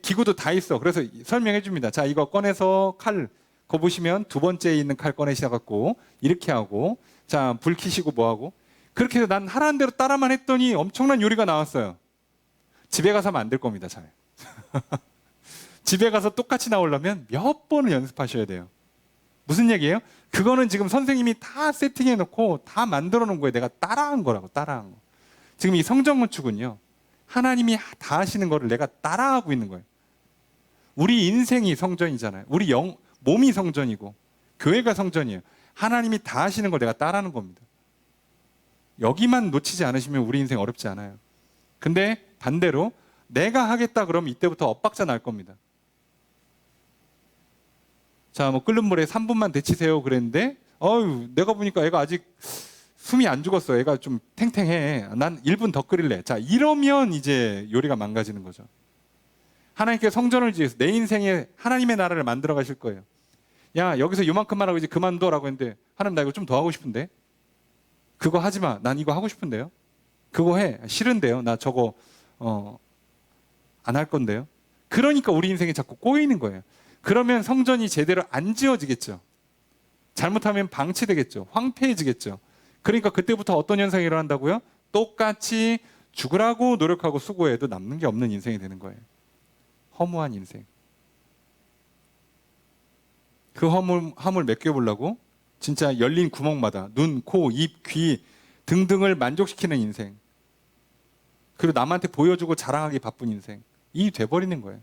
기구도 다 있어. 그래서 설명해 줍니다. 자, 이거 꺼내서 칼, 거 보시면 두 번째에 있는 칼 꺼내셔갖고 이렇게 하고, 자, 불 켜시고 뭐하고. 그렇게 해서 난 하라는 대로 따라만 했더니 엄청난 요리가 나왔어요. 집에 가서 하면 안 될 겁니다. 잘. 집에 가서 똑같이 나오려면 몇 번을 연습하셔야 돼요. 무슨 얘기예요? 그거는 지금 선생님이 다 세팅해 놓고 다 만들어 놓은 거예요. 내가 따라한 거라고, 따라한 거. 지금 이 성전 건축은요, 하나님이 다 하시는 거를 내가 따라하고 있는 거예요. 우리 인생이 성전이잖아요. 우리 몸이 성전이고 교회가 성전이에요. 하나님이 다 하시는 걸 내가 따라하는 겁니다. 여기만 놓치지 않으시면 우리 인생 어렵지 않아요. 근데 반대로 내가 하겠다 그러면 이때부터 엇박자 날 겁니다. 자, 뭐 끓는 물에 3분만 데치세요 그랬는데 내가 보니까 애가 아직 숨이 안 죽었어. 애가 좀 탱탱해. 난 1분 더 끓일래. 자, 이러면 이제 요리가 망가지는 거죠. 하나님께 성전을 지어서 내 인생에 하나님의 나라를 만들어 가실 거예요. 야, 여기서 요만큼만 하고 이제 그만둬라고 했는데, 하나님 나 이거 좀 더 하고 싶은데? 그거 하지 마. 난 이거 하고 싶은데요. 그거 해. 싫은데요. 나 저거 안 할 건데요. 그러니까 우리 인생이 자꾸 꼬이는 거예요. 그러면 성전이 제대로 안 지어지겠죠. 잘못하면 방치되겠죠. 황폐해지겠죠. 그러니까 그때부터 어떤 현상이 일어난다고요? 똑같이 죽으라고 노력하고 수고해도 남는 게 없는 인생이 되는 거예요. 허무한 인생. 그 허물 메꿔보려고 진짜 열린 구멍마다 눈, 코, 입, 귀 등등을 만족시키는 인생. 그리고 남한테 보여주고 자랑하기 바쁜 인생. 이 돼버리는 거예요.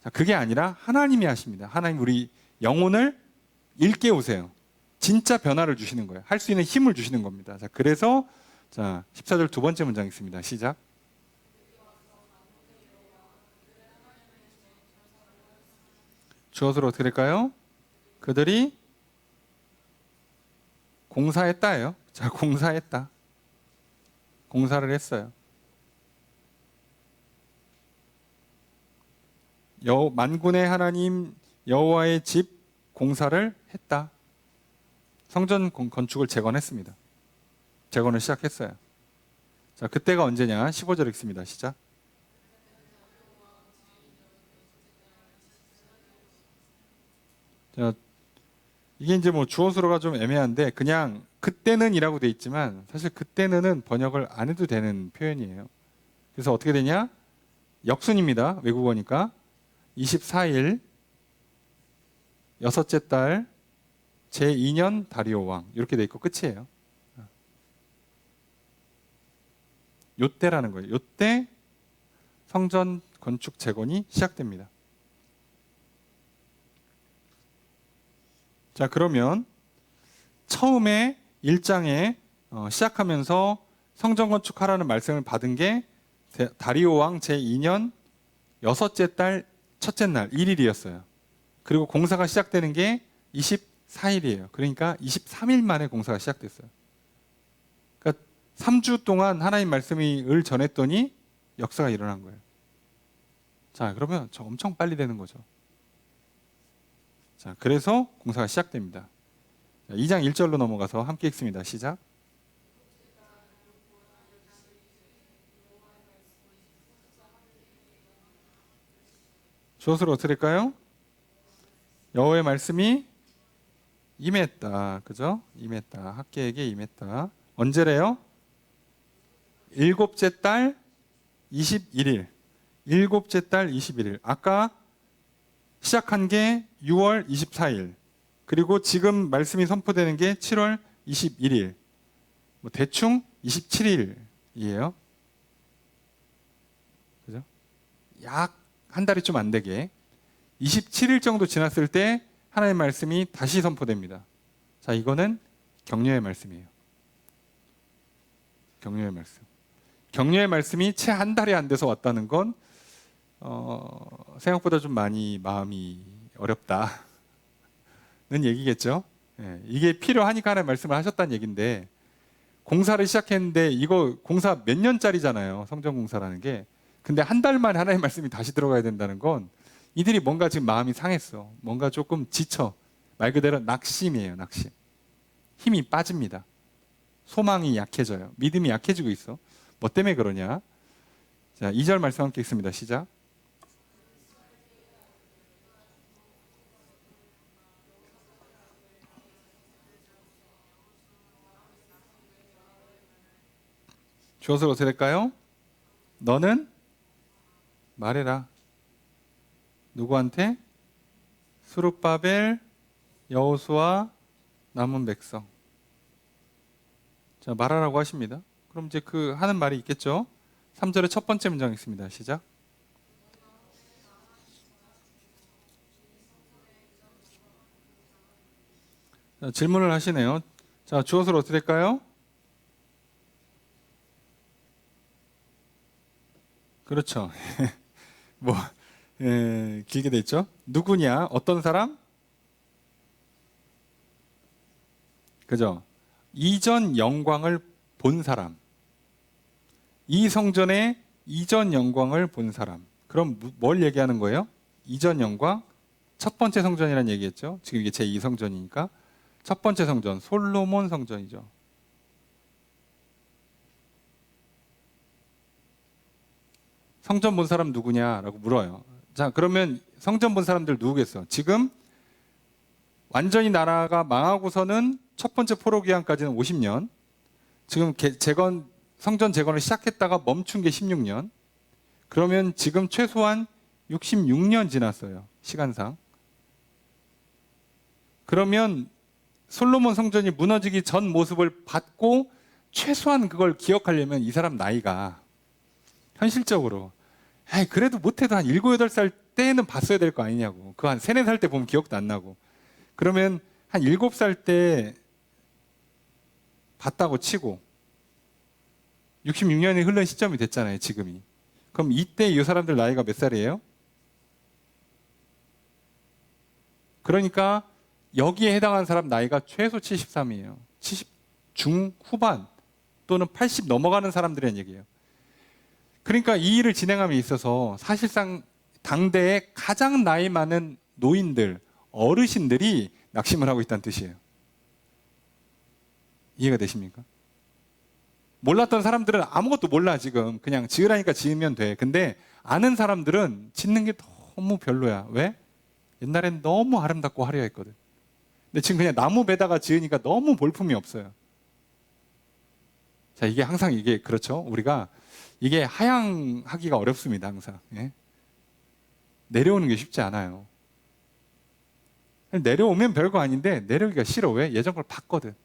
자, 그게 아니라 하나님이 하십니다. 하나님 우리 영혼을 일깨우세요. 진짜 변화를 주시는 거예요. 할 수 있는 힘을 주시는 겁니다. 자, 그래서 자, 14절 두 번째 문장 있습니다. 시작. 주어서로 어떻게 될까요? 그들이 공사했다예요. 자, 공사했다. 공사를 했어요. 만군의 하나님 여호와의 집 공사를 했다. 성전 건축을 재건했습니다. 재건을 시작했어요. 자, 그때가 언제냐? 15절 읽습니다. 시작. 자, 이게 이제 뭐 주어수로가 좀 애매한데 그냥 그때는이라고 돼 있지만 사실 그때는 번역을 안 해도 되는 표현이에요. 그래서 어떻게 되냐? 역순입니다. 외국어니까 24일 여섯째 달 제2년 다리오 왕 이렇게 돼 있고 끝이에요. 요때라는 거예요. 요때 성전 건축 재건이 시작됩니다. 자, 그러면 처음에 1장에 시작하면서 성전 건축하라는 말씀을 받은 게 다리오 왕 제2년 여섯째 달 첫째 날 1일이었어요. 그리고 공사가 시작되는 게 24일이에요. 그러니까 23일 만에 공사가 시작됐어요. 그러니까 3주 동안 하나님 말씀을 전했더니 역사가 일어난 거예요. 자, 그러면 저 엄청 빨리 되는 거죠. 자, 그래서 공사가 시작됩니다. 자, 2장 1절로 넘어가서 함께 읽습니다. 시작. 주어서로 어떻게 될까요? 여호와의 말씀이 임했다. 그죠? 임했다. 학계에게 임했다. 언제래요? 일곱째 달 21일. 일곱째 달 21일. 아까 시작한 게 6월 24일. 그리고 지금 말씀이 선포되는 게 7월 21일. 뭐 대충 27일이에요. 그죠? 약 한 달이 좀 안 되게 27일 정도 지났을 때 하나님의 말씀이 다시 선포됩니다. 자, 이거는 격려의 말씀이에요. 격려의 말씀. 격려의 말씀이 채 한 달이 안 돼서 왔다는 건 생각보다 좀 많이 마음이 어렵다는 얘기겠죠. 예, 이게 필요하니까 하나님 말씀을 하셨다는 얘기인데 공사를 시작했는데 이거 공사 몇 년짜리잖아요. 성전 공사라는 게. 근데 한 달 만에 하나님 말씀이 다시 들어가야 된다는 건 이들이 뭔가 지금 마음이 상했어. 뭔가 조금 지쳐. 말 그대로 낙심이에요. 낙심. 힘이 빠집니다. 소망이 약해져요. 믿음이 약해지고 있어. 뭐 때문에 그러냐? 자, 2절 말씀 함께 읽습니다. 시작. 주어서 어떻게 될까요? 너는 말해라. 누구한테? 스룹바벨, 여호수아, 남은 백성. 자, 말하라고 하십니다. 그럼 이제 그 하는 말이 있겠죠? 3절의 첫 번째 문장 있습니다. 시작. 자, 질문을 하시네요. 자, 주어서로 어떻게 될까요? 그렇죠. 뭐 길게 돼 있죠. 누구냐? 어떤 사람? 그죠? 이전 영광을 본 사람. 이 성전의 이전 영광을 본 사람. 그럼 뭘 얘기하는 거예요? 이전 영광? 첫 번째 성전이라는 얘기했죠. 지금 이게 제2성전이니까. 첫 번째 성전, 솔로몬 성전이죠. 성전 본 사람 누구냐라고 물어요. 자, 그러면 성전 본 사람들 누구겠어? 지금 완전히 나라가 망하고서는 첫 번째 포로 기한까지는 50년. 지금 성전 재건을 시작했다가 멈춘 게 16년. 그러면 지금 최소한 66년 지났어요. 시간상. 그러면 솔로몬 성전이 무너지기 전 모습을 받고 최소한 그걸 기억하려면 이 사람 나이가 현실적으로 그래도 못해도 한 7, 8살 때는 봤어야 될 거 아니냐고. 그 한 3, 4살 때 보면 기억도 안 나고. 그러면 한 7살 때 봤다고 치고 66년이 흐른 시점이 됐잖아요, 지금이. 그럼 이때 이 사람들 나이가 몇 살이에요? 그러니까 여기에 해당하는 사람 나이가 최소 73이에요. 70 중후반 또는 80 넘어가는 사람들이란 얘기예요. 그러니까 이 일을 진행함에 있어서 사실상 당대에 가장 나이 많은 노인들, 어르신들이 낙심을 하고 있다는 뜻이에요. 이해가 되십니까? 몰랐던 사람들은 아무것도 몰라 지금. 그냥 지으라니까 지으면 돼. 근데 아는 사람들은 짓는 게 너무 별로야. 왜? 옛날엔 너무 아름답고 화려했거든. 근데 지금 그냥 나무 베다가 지으니까 너무 볼품이 없어요. 자, 이게 항상 이게 그렇죠. 우리가 이게 하향하기가 어렵습니다. 항상. 예? 내려오는 게 쉽지 않아요. 내려오면 별거 아닌데 내려오기가 싫어. 왜? 예전 걸 봤거든.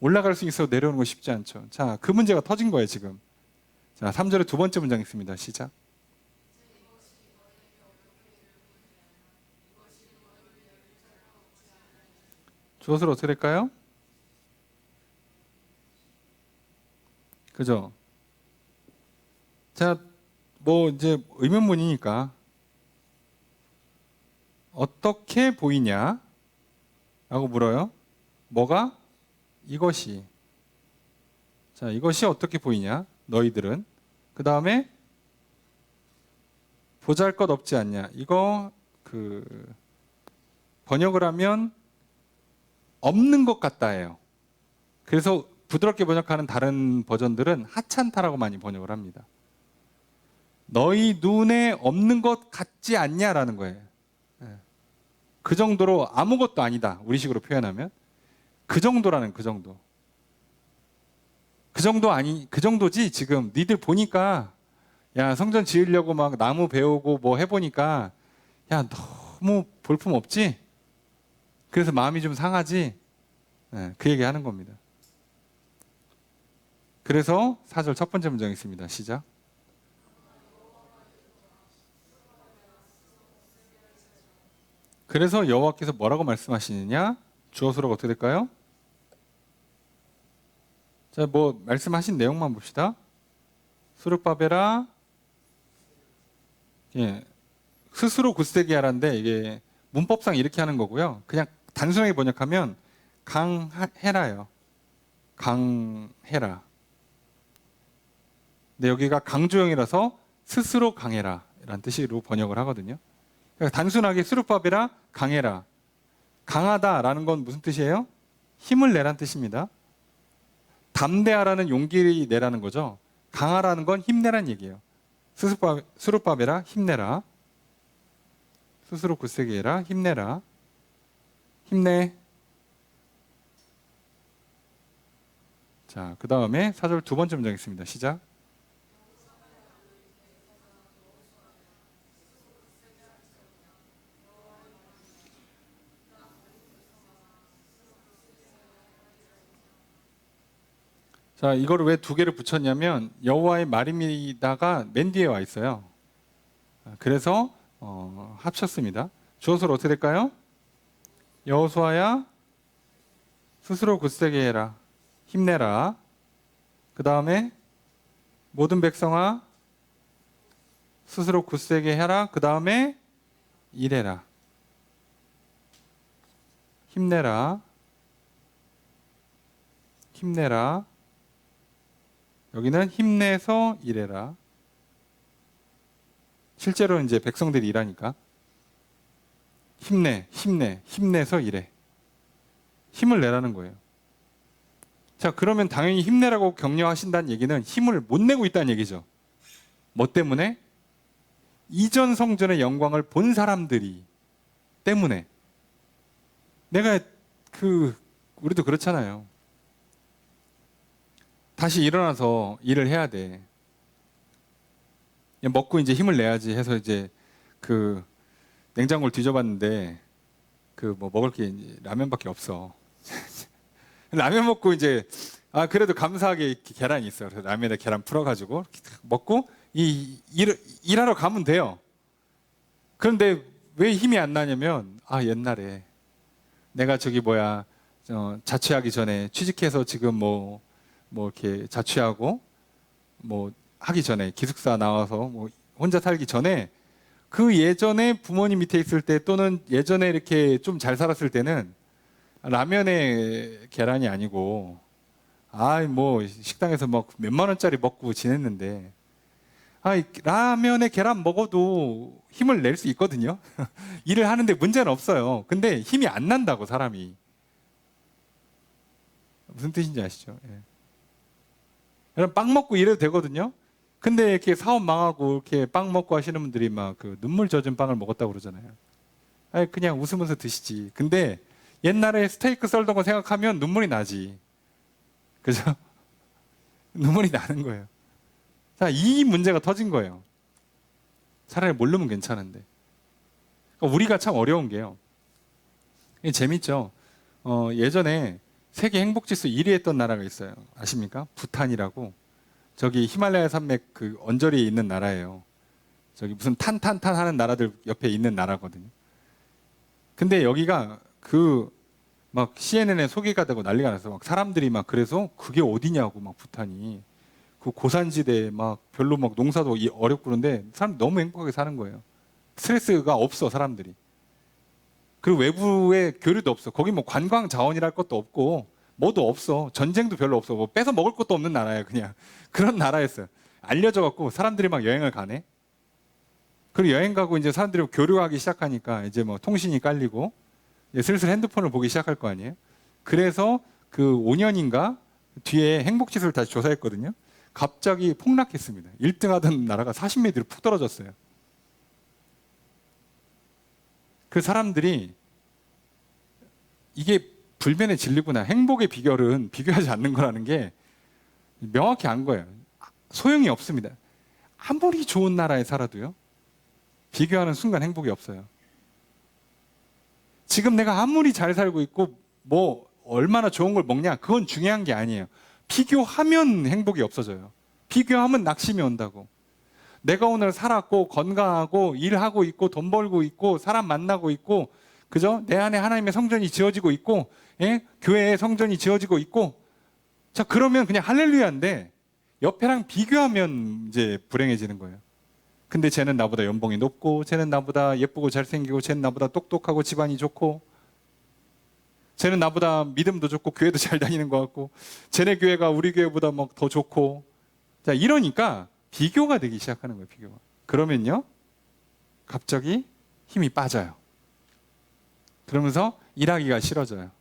올라갈 수 있어도 내려오는 거 쉽지 않죠. 자, 그 문제가 터진 거예요, 지금. 자, 3절의 두 번째 문장 있습니다. 시작. 주어를 어떻게 될까요? 그죠? 자, 뭐 이제 의문문이니까 어떻게 보이냐? 라고 물어요. 뭐가? 이것이. 자, 이것이 어떻게 보이냐? 너희들은. 그 다음에 보잘것 없지 않냐? 이거 번역을 하면 없는 것 같다예요. 그래서 부드럽게 번역하는 다른 버전들은 하찮다라고 많이 번역을 합니다. 너희 눈에 없는 것 같지 않냐라는 거예요. 그 정도로 아무것도 아니다. 우리식으로 표현하면 그 정도라는 그 정도. 그 정도지. 지금 니들 보니까 야, 성전 지으려고 막 나무 베우고 뭐 해보니까 야, 너무 볼품 없지? 그래서 마음이 좀 상하지? 그 얘기 하는 겁니다. 그래서 4절 첫 번째 문장이 있습니다. 시작. 그래서 여호와께서 뭐라고 말씀하시느냐? 주어수로가 어떻게 될까요? 자, 뭐 말씀하신 내용만 봅시다. 수르바벨아, 스스로 굳세게 하라는데 이게 문법상 이렇게 하는 거고요. 그냥 단순하게 번역하면 강해라요. 강해라. 근데 여기가 강조형이라서 스스로 강해라 라는 뜻으로 번역을 하거든요. 그러니까 단순하게 스룹바벨아 강해라. 강하다라는 건 무슨 뜻이에요? 힘을 내라는 뜻입니다. 담대하라는 용기 내라는 거죠. 강하라는 건 힘내라는 얘기예요. 스룹바벨아 힘내라. 스스로 굳세게 해라. 힘내라. 힘내. 자, 그 다음에 4절 두 번째 문장 있습니다. 시작. 자, 이거를 왜 두 개를 붙였냐면 여호와의 말입니다가 맨 뒤에 와 있어요. 그래서 합쳤습니다. 주어서로 어떻게 될까요? 여호수아야 스스로 굳세게 해라. 힘내라. 그 다음에 모든 백성아 스스로 굳세게 해라. 그 다음에 일해라. 힘내라. 힘내라. 여기는 힘내서 일해라. 실제로 이제 백성들이 일하니까 힘내서 일해. 힘을 내라는 거예요. 자, 그러면 당연히 힘내라고 격려하신다는 얘기는 힘을 못 내고 있다는 얘기죠. 뭐 때문에? 이전 성전의 영광을 본 사람들이 때문에. 내가 우리도 그렇잖아요. 다시 일어나서 일을 해야 돼. 먹고 이제 힘을 내야지 해서 이제 냉장고를 뒤져봤는데 뭐 먹을 게 라면밖에 없어. 라면 먹고 이제 그래도 감사하게 계란이 있어. 그래서 라면에 계란 풀어가지고 먹고 일하러 가면 돼요. 그런데 왜 힘이 안 나냐면 옛날에 내가 자취하기 전에 취직해서 지금 뭐 이렇게 자취하고 뭐 하기 전에 기숙사 나와서 뭐 혼자 살기 전에 그 예전에 부모님 밑에 있을 때 또는 예전에 이렇게 좀 잘 살았을 때는 라면에 계란이 아니고 뭐 식당에서 막 몇만 원짜리 먹고 지냈는데 라면에 계란 먹어도 힘을 낼 수 있거든요. 일을 하는데 문제는 없어요. 근데 힘이 안 난다고 사람이. 무슨 뜻인지 아시죠? 예. 여러분 빵 먹고 일해도 되거든요. 근데 이렇게 사업 망하고 이렇게 빵 먹고 하시는 분들이 막 눈물 젖은 빵을 먹었다고 그러잖아요. 그냥 웃으면서 드시지. 근데 옛날에 스테이크 썰던 거 생각하면 눈물이 나지. 그죠? 눈물이 나는 거예요. 자, 이 문제가 터진 거예요. 차라리 모르면 괜찮은데. 그러니까 우리가 참 어려운 게요. 이게 재밌죠? 예전에 세계 행복지수 1위 했던 나라가 있어요. 아십니까? 부탄이라고. 저기 히말라야 산맥 언저리에 있는 나라예요. 저기 무슨 탄탄탄 하는 나라들 옆에 있는 나라거든요. 근데 여기가 막 CNN에 소개가 되고 난리가 나서 막 사람들이 막 그래서 그게 어디냐고 막 부탄이 고산지대 막 별로 막 농사도 어렵고 그런데 사람 너무 행복하게 사는 거예요. 스트레스가 없어 사람들이. 그리고 외부에 교류도 없어. 거기 뭐 관광 자원이랄 것도 없고 뭐도 없어. 전쟁도 별로 없어. 뭐 뺏어 먹을 것도 없는 나라예요. 그냥 그런 나라였어요. 알려져 갖고 사람들이 막 여행을 가네. 그리고 여행 가고 이제 사람들이 교류하기 시작하니까 이제 뭐 통신이 깔리고 이제 슬슬 핸드폰을 보기 시작할 거 아니에요. 그래서 5년인가 뒤에 행복지수를 다시 조사했거든요. 갑자기 폭락했습니다. 1등 하던 나라가 40몇 위로 푹 떨어졌어요. 그 사람들이 이게 불변의 진리구나. 행복의 비결은 비교하지 않는 거라는 게 명확히 안 거예요. 소용이 없습니다. 아무리 좋은 나라에 살아도요. 비교하는 순간 행복이 없어요. 지금 내가 아무리 잘 살고 있고 뭐 얼마나 좋은 걸 먹냐 그건 중요한 게 아니에요. 비교하면 행복이 없어져요. 비교하면 낙심이 온다고. 내가 오늘 살았고 건강하고 일하고 있고 돈 벌고 있고 사람 만나고 있고 그죠? 내 안에 하나님의 성전이 지어지고 있고 교회에 성전이 지어지고 있고 자 그러면 그냥 할렐루야인데 옆에랑 비교하면 이제 불행해지는 거예요. 근데 쟤는 나보다 연봉이 높고 쟤는 나보다 예쁘고 잘생기고 쟤는 나보다 똑똑하고 집안이 좋고 쟤는 나보다 믿음도 좋고 교회도 잘 다니는 것 같고 쟤네 교회가 우리 교회보다 막 더 좋고 자 이러니까 비교가 되기 시작하는 거예요. 비교가. 그러면요 갑자기 힘이 빠져요. 그러면서 일하기가 싫어져요.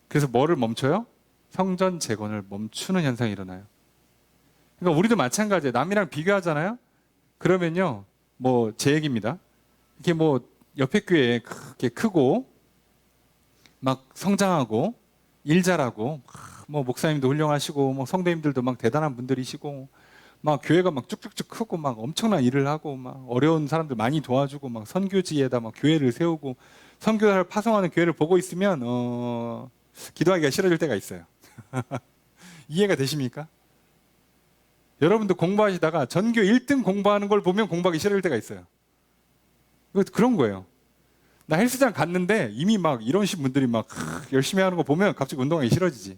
그래서 뭐를 멈춰요? 성전 재건을 멈추는 현상이 일어나요. 그러니까 우리도 마찬가지예요. 남이랑 비교하잖아요. 그러면요 뭐 제 얘기입니다. 이렇게 뭐 옆에 교회 그렇게 크고 막 성장하고 일 잘하고 뭐 목사님도 훌륭하시고 뭐 성도님들도 막 대단한 분들이시고 막 교회가 막 쭉쭉쭉 크고 막 엄청난 일을 하고 막 어려운 사람들 많이 도와주고 막 선교지에다 막 교회를 세우고 선교사를 파송하는 교회를 보고 있으면 기도하기가 싫어질 때가 있어요. 이해가 되십니까? 여러분도 공부하시다가 전교 1등 공부하는 걸 보면 공부하기 싫어질 때가 있어요. 그런 거예요. 나 헬스장 갔는데 이미 막 이런 분들이 막 열심히 하는 거 보면 갑자기 운동하기 싫어지지.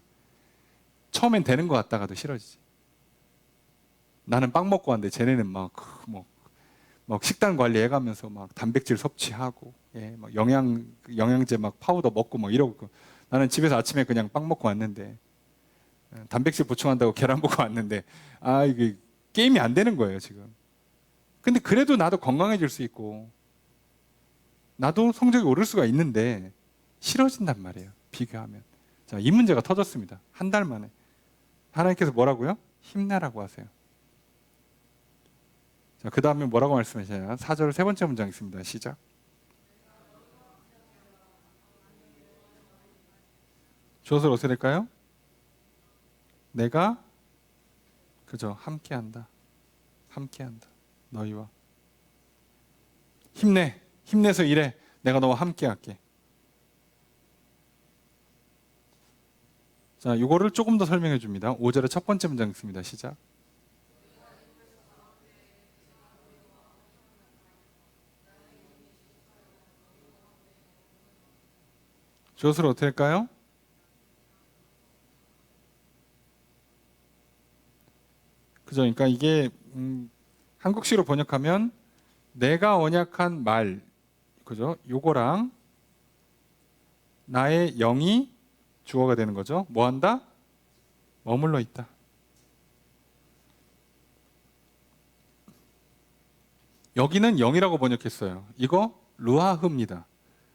처음엔 되는 것 같다가도 싫어지지. 나는 빵 먹고 왔는데 쟤네는 막 식단 관리해가면서 막 단백질 섭취하고 막 영양제 막 파우더 먹고 막 이러고 나는 집에서 아침에 그냥 빵 먹고 왔는데 단백질 보충한다고 계란 보고 왔는데 이게 게임이 안 되는 거예요 지금. 근데 그래도 나도 건강해질 수 있고 나도 성적이 오를 수가 있는데 싫어진단 말이에요. 비교하면. 자, 이 문제가 터졌습니다. 한 달 만에. 하나님께서 뭐라고요? 힘내라고 하세요. 자, 그 다음에 뭐라고 말씀하시냐? 4절 세 번째 문장 있습니다. 시작. 주어를 어떻게 될까요? 내가 그죠? 함께한다. 함께한다. 너희와. 힘내. 힘내서 일해. 내가 너와 함께할게. 자, 이거를 조금 더 설명해 줍니다. 5절의 첫 번째 문장 있습니다. 시작. 주어를 어떻게 할까요? 그죠? 그러니까 이게 한국식으로 번역하면 내가 언약한 말, 그죠? 요거랑 나의 영이 주어가 되는 거죠. 뭐 한다? 머물러 있다. 여기는 영이라고 번역했어요. 이거 루하흐입니다.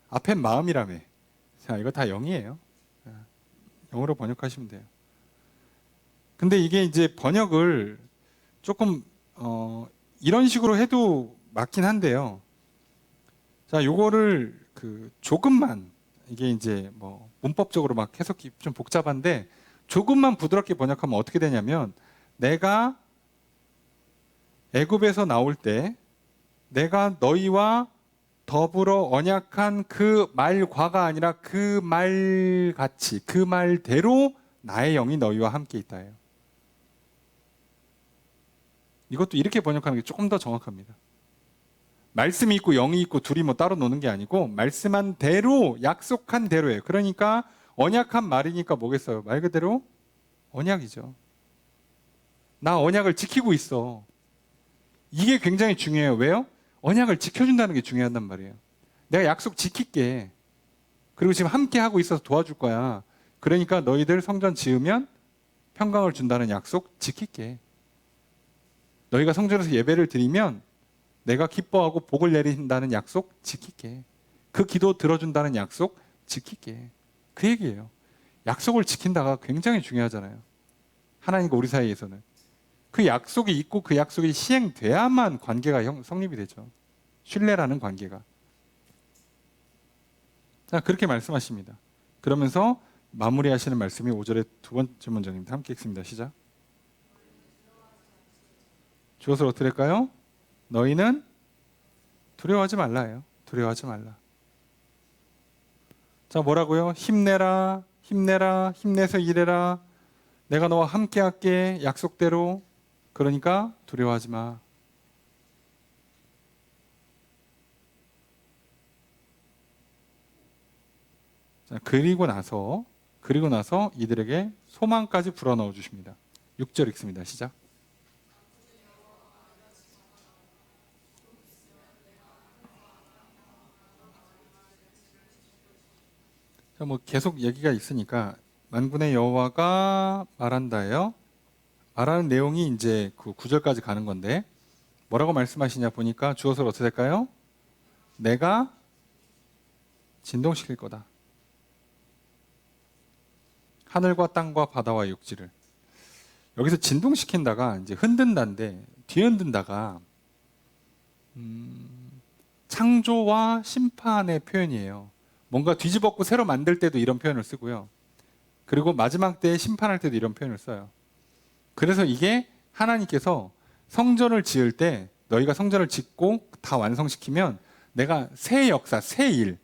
앞엔 마음이라며. 자, 이거 다 영이에요. 영어로 번역하시면 돼요. 근데 이게 이제 번역을 조금 이런 식으로 해도 맞긴 한데요. 자, 요거를 조금만 이게 이제 뭐 문법적으로 막 해석이 좀 복잡한데 조금만 부드럽게 번역하면 어떻게 되냐면 내가 애굽에서 나올 때 내가 너희와 더불어 언약한 그 말과가 아니라 그 말같이 그 말대로 나의 영이 너희와 함께 있다예요. 이것도 이렇게 번역하는 게 조금 더 정확합니다. 말씀이 있고 영이 있고 둘이 뭐 따로 노는 게 아니고 말씀한 대로 약속한 대로예요. 그러니까 언약한 말이니까 뭐겠어요? 말 그대로 언약이죠. 나 언약을 지키고 있어. 이게 굉장히 중요해요. 왜요? 언약을 지켜준다는 게 중요하단 말이에요. 내가 약속 지킬게. 그리고 지금 함께 하고 있어서 도와줄 거야. 그러니까 너희들 성전 지으면 평강을 준다는 약속 지킬게. 너희가 성전에서 예배를 드리면 내가 기뻐하고 복을 내린다는 약속 지킬게. 그 기도 들어준다는 약속 지킬게. 그 얘기예요. 약속을 지킨다가 굉장히 중요하잖아요. 하나님과 우리 사이에서는. 그 약속이 있고 그 약속이 시행돼야만 관계가 성립이 되죠. 신뢰라는 관계가. 자, 그렇게 말씀하십니다. 그러면서 마무리하시는 말씀이 5절의 두 번째 문장입니다. 함께 읽습니다. 시작. 주어서 어떻게 될까요? 너희는 두려워하지 말라예요. 두려워하지 말라. 자, 뭐라고요? 힘내라, 힘내라, 힘내서 일해라. 내가 너와 함께 할게. 약속대로. 그러니까 두려워하지 마. 자, 그리고 나서 이들에게 소망까지 불어넣어 주십니다. 6절 읽습니다. 시작. 자, 뭐 계속 얘기가 있으니까 만군의 여호와가 말한다예요. 말하는 내용이 이제 그 9절까지 가는 건데 뭐라고 말씀하시냐 보니까 주어서 어떻게 될까요? 내가 진동시킬 거다. 하늘과 땅과 바다와 육지를. 여기서 진동시킨다가 이제 흔든다인데 뒤흔든다가 창조와 심판의 표현이에요. 뭔가 뒤집었고 새로 만들 때도 이런 표현을 쓰고요. 그리고 마지막 때에 심판할 때도 이런 표현을 써요. 그래서 이게 하나님께서 성전을 지을 때 너희가 성전을 짓고 다 완성시키면 내가 새 역사, 새 일,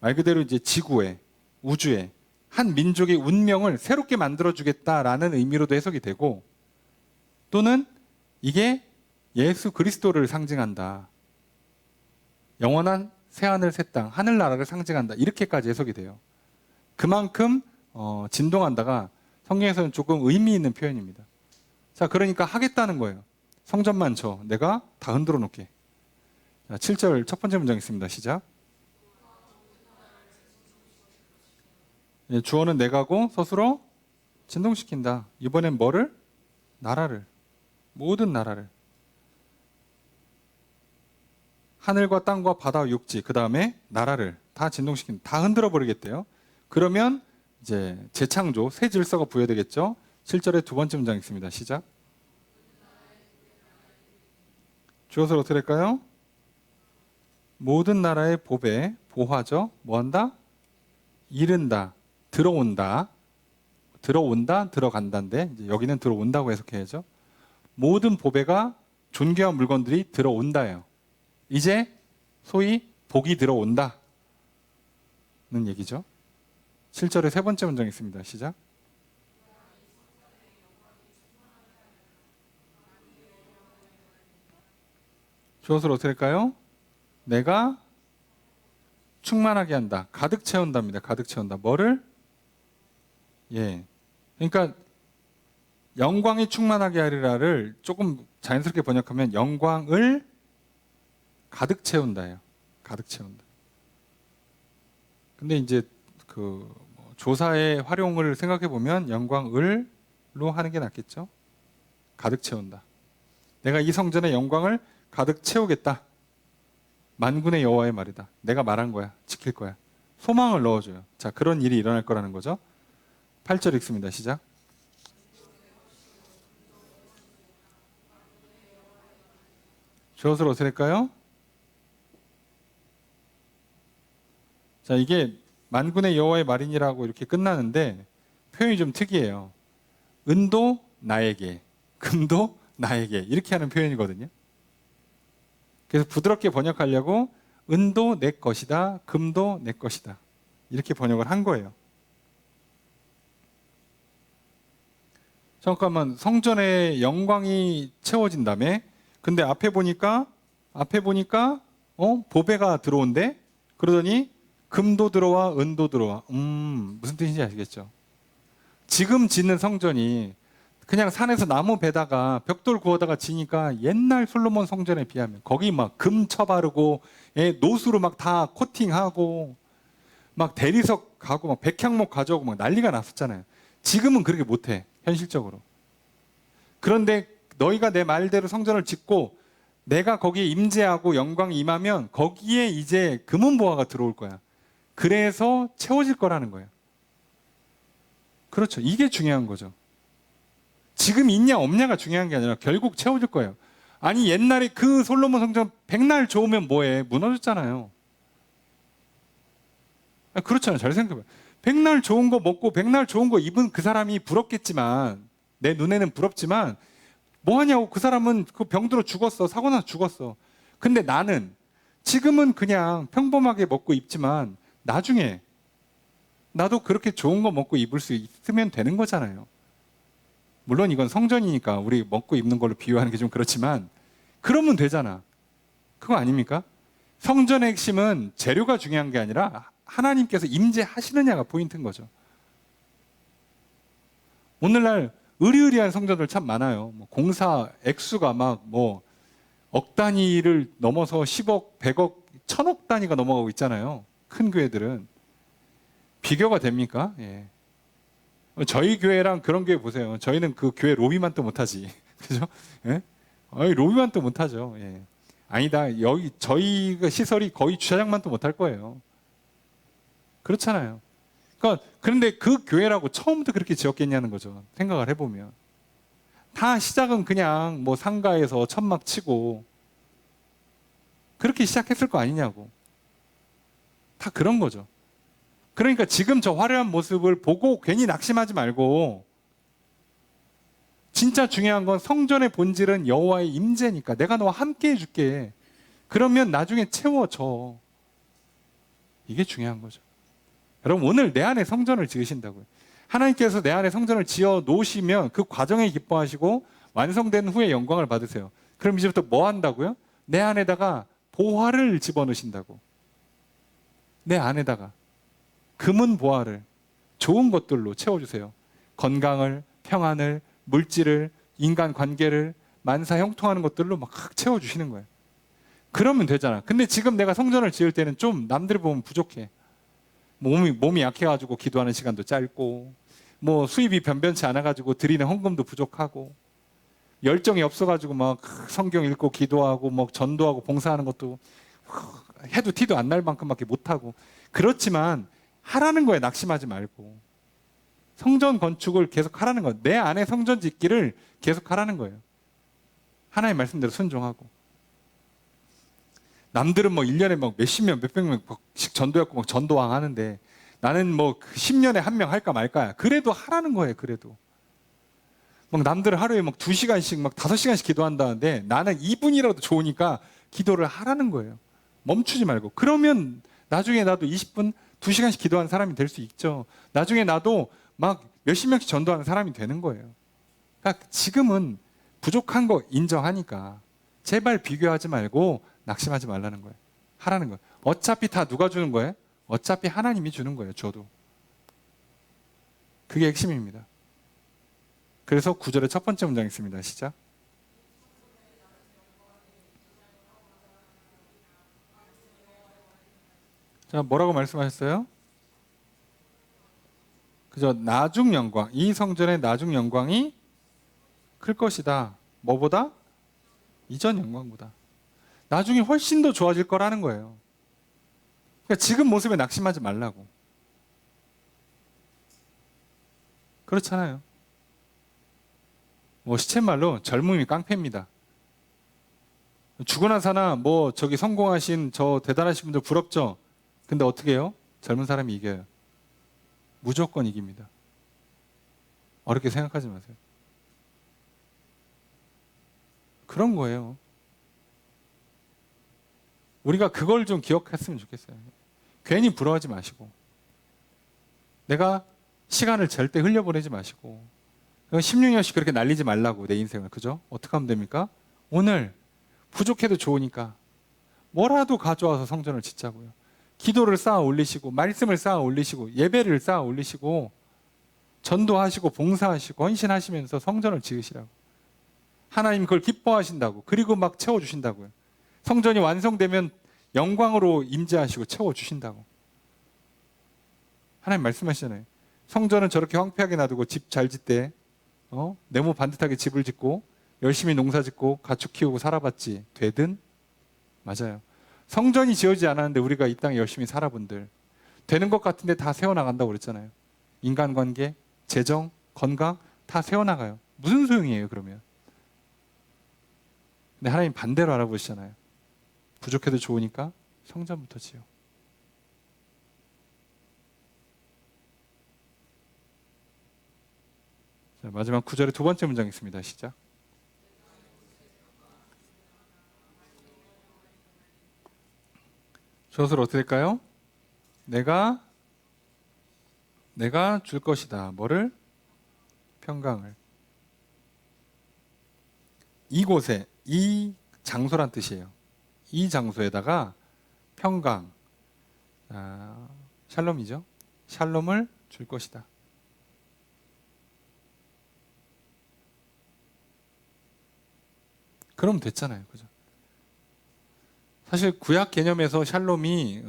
말 그대로 이제 지구에, 우주에 한 민족의 운명을 새롭게 만들어주겠다라는 의미로도 해석이 되고 또는 이게 예수 그리스도를 상징한다. 영원한 새하늘 새 땅, 하늘나라를 상징한다. 이렇게까지 해석이 돼요. 그만큼 진동한다가 성경에서는 조금 의미 있는 표현입니다. 자, 그러니까 하겠다는 거예요. 성전만 져. 내가 다 흔들어 놓게. 자, 7절 첫 번째 문장 있습니다. 시작. 주어는 내가고 서술어 진동시킨다. 이번엔 뭐를? 나라를. 모든 나라를. 하늘과 땅과 바다와 육지, 그 다음에 나라를 다 진동시킨다. 다 흔들어 버리겠대요. 그러면 이제 재창조, 새 질서가 부여되겠죠. 7절의 두 번째 문장 있습니다. 시작. 주어서 어떻게 될까요? 모든 나라의 보배, 보화죠. 뭐한다? 이른다, 들어온다, 들어간다인데 이제 여기는 들어온다고 해석해야죠. 모든 보배가 존귀한 물건들이 들어온다예요. 이제 소위 복이 들어온다는 얘기죠. 7절의 세 번째 문장 있습니다. 시작. 주어서 어떻게 할까요? 내가 충만하게 한다. 가득 채운답니다. 가득 채운다. 뭐를? 예. 그러니까 영광이 충만하게 하리라를 조금 자연스럽게 번역하면 영광을 가득 채운다예요. 가득 채운다. 근데 이제 그 조사의 활용을 생각해 보면 영광을로 하는 게 낫겠죠. 가득 채운다. 내가 이 성전의 영광을 가득 채우겠다. 만군의 여호와의 말이다. 내가 말한 거야. 지킬 거야. 소망을 넣어줘요. 자, 그런 일이 일어날 거라는 거죠. 8절 읽습니다. 시작. 주어서 어떻게 될까요? 자, 이게 만군의 여호와의 말이니라고 이렇게 끝나는데 표현이 좀 특이해요. 은도 나에게, 금도 나에게 이렇게 하는 표현이거든요. 그래서 부드럽게 번역하려고 은도 내 것이다, 금도 내 것이다 이렇게 번역을 한 거예요. 잠깐만, 성전의 영광이 채워진다며? 근데 앞에 보니까 보배가 들어온대? 그러더니 금도 들어와, 은도 들어와. 무슨 뜻인지 아시겠죠? 지금 짓는 성전이 그냥 산에서 나무 베다가 벽돌 구워다가 지니까 옛날 솔로몬 성전에 비하면 거기 막 금 쳐바르고 노수로 막 다 코팅하고 막 대리석 가고 막 백향목 가져오고 막 난리가 났었잖아요. 지금은 그렇게 못해, 현실적으로. 그런데 너희가 내 말대로 성전을 짓고 내가 거기에 임재하고 영광이 임하면 거기에 이제 금은보화가 들어올 거야. 그래서 채워질 거라는 거예요. 그렇죠. 이게 중요한 거죠. 지금 있냐 없냐가 중요한 게 아니라 결국 채워질 거예요. 아니 옛날에 그 솔로몬 성전 백날 좋으면 뭐해? 무너졌잖아요. 그렇잖아요. 잘 생각해봐요. 백날 좋은 거 먹고 백날 좋은 거 입은 그 사람이 부럽겠지만, 내 눈에는 부럽지만 뭐하냐고. 그 사람은 그 병들어 죽었어. 사고 나서 죽었어. 근데 나는 지금은 그냥 평범하게 먹고 입지만 나중에 나도 그렇게 좋은 거 먹고 입을 수 있으면 되는 거잖아요. 물론 이건 성전이니까 우리 먹고 입는 걸로 비유하는 게 좀 그렇지만 그러면 되잖아. 그거 아닙니까? 성전의 핵심은 재료가 중요한 게 아니라 하나님께서 임재하시느냐가 포인트인 거죠. 오늘날 의리의리한 성전들 참 많아요. 공사 액수가 막 억 단위를 넘어서 10억, 100억, 1000억 단위가 넘어가고 있잖아요. 큰 교회들은. 비교가 됩니까? 예. 저희 교회랑 그런 교회 보세요. 저희는 그 교회 로비만 또 못하지. 그죠? 예? 로비만 또 못하죠. 예. 아니다. 여기 저희가 시설이 거의 주차장만 또 못할 거예요. 그렇잖아요. 그러니까 그런데 그 교회라고 처음부터 그렇게 지었겠냐는 거죠. 생각을 해보면. 다 시작은 그냥 상가에서 천막 치고 그렇게 시작했을 거 아니냐고. 다 그런 거죠. 그러니까 지금 저 화려한 모습을 보고 괜히 낙심하지 말고, 진짜 중요한 건 성전의 본질은 여호와의 임재니까 내가 너와 함께 해줄게. 그러면 나중에 채워져. 이게 중요한 거죠. 여러분, 오늘 내 안에 성전을 지으신다고요. 하나님께서 내 안에 성전을 지어 놓으시면 그 과정에 기뻐하시고 완성된 후에 영광을 받으세요. 그럼 이제부터 뭐 한다고요? 내 안에다가 보화를 집어넣으신다고. 내 안에다가 금은 보화를 좋은 것들로 채워주세요. 건강을, 평안을, 물질을, 인간 관계를 만사 형통하는 것들로 막 채워주시는 거예요. 그러면 되잖아. 근데 지금 내가 성전을 지을 때는 좀 남들이 보면 부족해. 몸이 약해가지고 기도하는 시간도 짧고, 뭐 수입이 변변치 않아가지고 드리는 헌금도 부족하고 열정이 없어가지고 막 성경 읽고 기도하고 뭐 전도하고 봉사하는 것도 해도 티도 안 날 만큼밖에 못하고 그렇지만 하라는 거에 낙심하지 말고 성전 건축을 계속 하라는 거예요. 내 안에 성전 짓기를 계속 하라는 거예요. 하나님 말씀대로 순종하고 남들은 뭐 1년에 막 몇십 명, 몇백 명씩 전도했고 막 전도왕 하는데 나는 뭐 10년에 한 명 할까 말까야. 그래도 하라는 거예요. 그래도 막 남들은 하루에 막 2시간씩 막 5시간씩 기도한다는데 나는 2분이라도 좋으니까 기도를 하라는 거예요. 멈추지 말고. 그러면 나중에 나도 20분, 2시간씩 기도하는 사람이 될 수 있죠. 나중에 나도 막 몇십 명씩 전도하는 사람이 되는 거예요. 그러니까 지금은 부족한 거 인정하니까 제발 비교하지 말고 낙심하지 말라는 거예요. 하라는 거예요. 어차피 다 누가 주는 거예요? 어차피 하나님이 주는 거예요. 줘도. 그게 핵심입니다. 그래서 9절의 첫 번째 문장 있습니다. 시작. 자, 뭐라고 말씀하셨어요? 그죠? 나중 영광. 이 성전의 나중 영광이 클 것이다. 뭐보다? 이전 영광보다. 나중에 훨씬 더 좋아질 거라는 거예요. 그러니까 지금 모습에 낙심하지 말라고. 그렇잖아요. 뭐 시쳇말로 젊음이 깡패입니다. 죽으나 사나 뭐 저기 성공하신 저 대단하신 분들 부럽죠? 근데 어떻게 해요? 젊은 사람이 이겨요. 무조건 이깁니다. 어렵게 생각하지 마세요. 그런 거예요. 우리가 그걸 좀 기억했으면 좋겠어요. 괜히 부러워하지 마시고 내가 시간을 절대 흘려보내지 마시고 16년씩 그렇게 날리지 말라고 내 인생을. 그죠? 어떻게 하면 됩니까? 오늘 부족해도 좋으니까 뭐라도 가져와서 성전을 짓자고요. 기도를 쌓아 올리시고 말씀을 쌓아 올리시고 예배를 쌓아 올리시고 전도하시고 봉사하시고 헌신하시면서 성전을 지으시라고. 하나님 그걸 기뻐하신다고. 그리고 막 채워주신다고요. 성전이 완성되면 영광으로 임재하시고 채워주신다고. 하나님 말씀하시잖아요. 성전은 저렇게 황폐하게 놔두고 집 잘 짓대. 네모 반듯하게 집을 짓고 열심히 농사 짓고 가축 키우고 살아봤지 되든? 맞아요. 성전이 지어지지 않았는데 우리가 이 땅에 열심히 살아본들 되는 것 같은데 다 세워나간다고 그랬잖아요. 인간관계, 재정, 건강 다 세워나가요. 무슨 소용이에요 그러면? 근데 하나님 반대로 알아보시잖아요. 부족해도 좋으니까 성전부터 지어. 자, 마지막 9절의 두 번째 문장 있습니다. 시작. 저것을 어떻게 할까요? 내가 줄 것이다. 뭐를? 평강을. 이곳에, 이 장소란 뜻이에요. 이 장소에다가 평강, 샬롬이죠. 샬롬을 줄 것이다. 그럼 됐잖아요. 그죠? 사실 구약 개념에서 샬롬이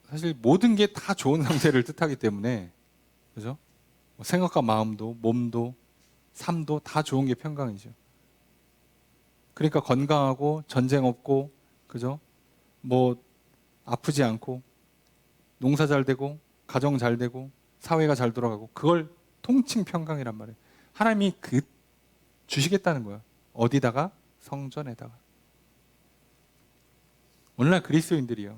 사실 모든 게 다 좋은 상태를 뜻하기 때문에 그죠? 생각과 마음도 몸도 삶도 다 좋은 게 평강이죠. 그러니까 건강하고 전쟁 없고 그죠? 뭐 아프지 않고 농사 잘 되고 가정 잘 되고 사회가 잘 돌아가고 그걸 통칭 평강이란 말이에요. 하나님이 주시겠다는 거예요. 어디다가? 성전에다가. 오늘날 그리스도인들이요.